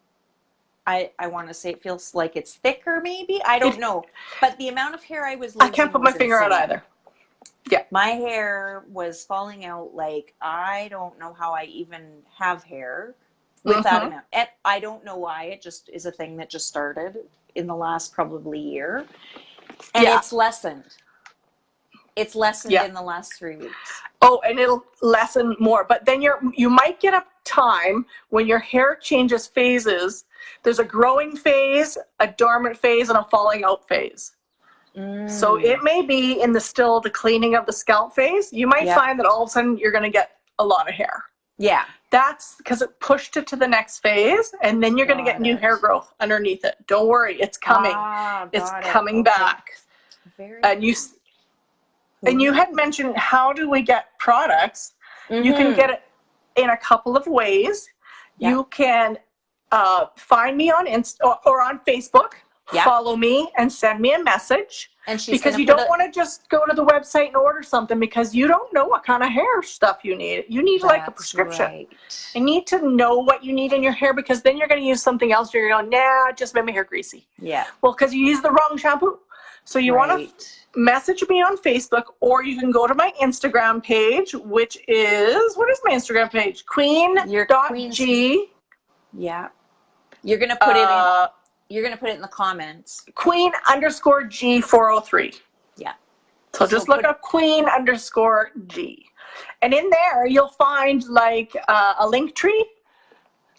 I want to say it feels like it's thicker, maybe. I don't know, but the amount of hair I was losing, I can't put my finger out either. Yeah. My hair was falling out like, I don't know how I even have hair with that amount. And I don't know why. It just is a thing that just started in the last probably year. And it's lessened. It's lessened in the last 3 weeks. Oh, and it'll lessen more. But then you might get a time when your hair changes phases. There's a growing phase, a dormant phase, and a falling out phase. So it may be in the cleaning of the scalp phase. You might find that all of a sudden you're going to get a lot of hair. Yeah. That's because it pushed it to the next phase, and then you're going to get new hair growth underneath it. Don't worry, it's coming. It's coming back. And you had mentioned, how do we get products? You can get it in a couple of ways. You can find me on Insta or on Facebook. Follow me and send me a message. And because you don't want to just go to the website and order something because you don't know what kind of hair stuff you need. You need like a prescription. Right. You need to know what you need in your hair, because then you're going to use something else. You're going, nah, it just made my hair greasy. Yeah. Well, because you used the wrong shampoo. So you want to message me on Facebook, or you can go to my Instagram page, which is, what is my Instagram page? Queen.G. Yeah. You're going to put it in. You're going to put it in the comments. Queen_G403. Yeah. So just look up Queen_G. And in there, you'll find like a link tree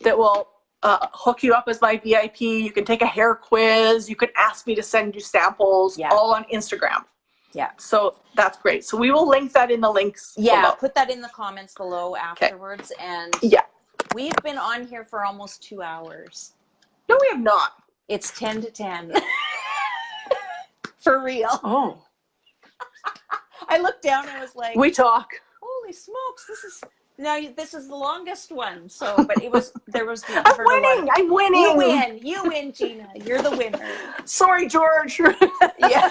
that will hook you up as my VIP. You can take a hair quiz. You can ask me to send you samples, all on Instagram. Yeah. So that's great. So we will link that in the links below. Put that in the comments below afterwards. And we've been on here for almost 2 hours. No, we have not. It's 10 to 10. For real. Oh. I looked down and was like, we talk. Holy smokes, this is the longest one. So, but I'm winning. I'm winning. You win, Gina. You're the winner. Sorry, George. Yeah.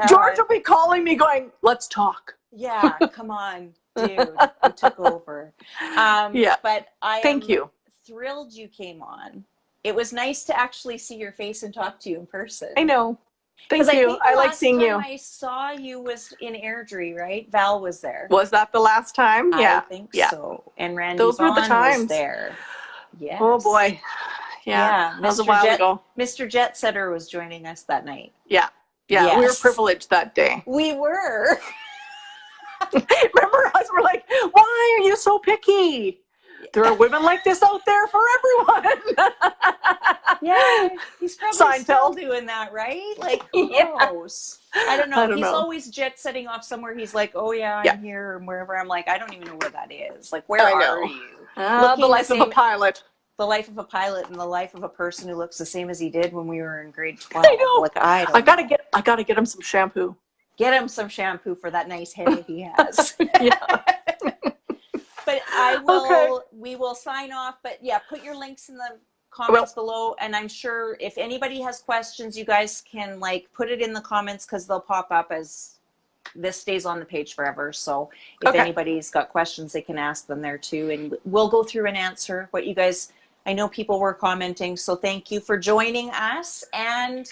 George will be calling me going, let's talk. Yeah, come on, dude. You took over. But Thank you. Thrilled you came on. It was nice to actually see your face and talk to you in person. I know. Thank you. I like seeing you. I saw you was in Airdrie, right? Val was there. Was that the last time? Yeah. I think so. And Randy Those were the times. was there. Yes. Oh boy. Yeah. That was a while ago. Mr. Jet Setter was joining us that night. Yeah. Yeah. Yes. We were privileged that day. We were. Remember us? We're like, why are you so picky? There are women like this out there for everyone. Yeah, he's probably still doing that, right? Like, who knows? I don't know. He's always jet setting off somewhere. He's like, oh yeah, I'm here and wherever. I'm like, I don't even know where that is. Like, where are you? The life of a pilot. The life of a pilot and the life of a person who looks the same as he did when we were in grade 12. I know. Like, I gotta get him some shampoo. Get him some shampoo for that nice head he has. But we will sign off. But yeah, put your links in the comments below. And I'm sure if anybody has questions, you guys can like put it in the comments, because they'll pop up as this stays on the page forever. So if anybody's got questions, they can ask them there too. And we'll go through and answer what you guys, I know people were commenting. So thank you for joining us. And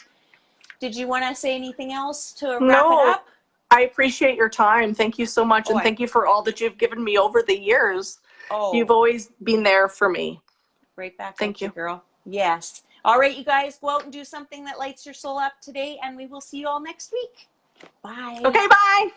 did you want to say anything else to wrap it up? I appreciate your time. Thank you so much. And thank you for all that you've given me over the years. You've always been there for me. Right back. Thank you, girl. Yes. All right, you guys, go out and do something that lights your soul up today, and we will see you all next week. Bye. Okay, bye.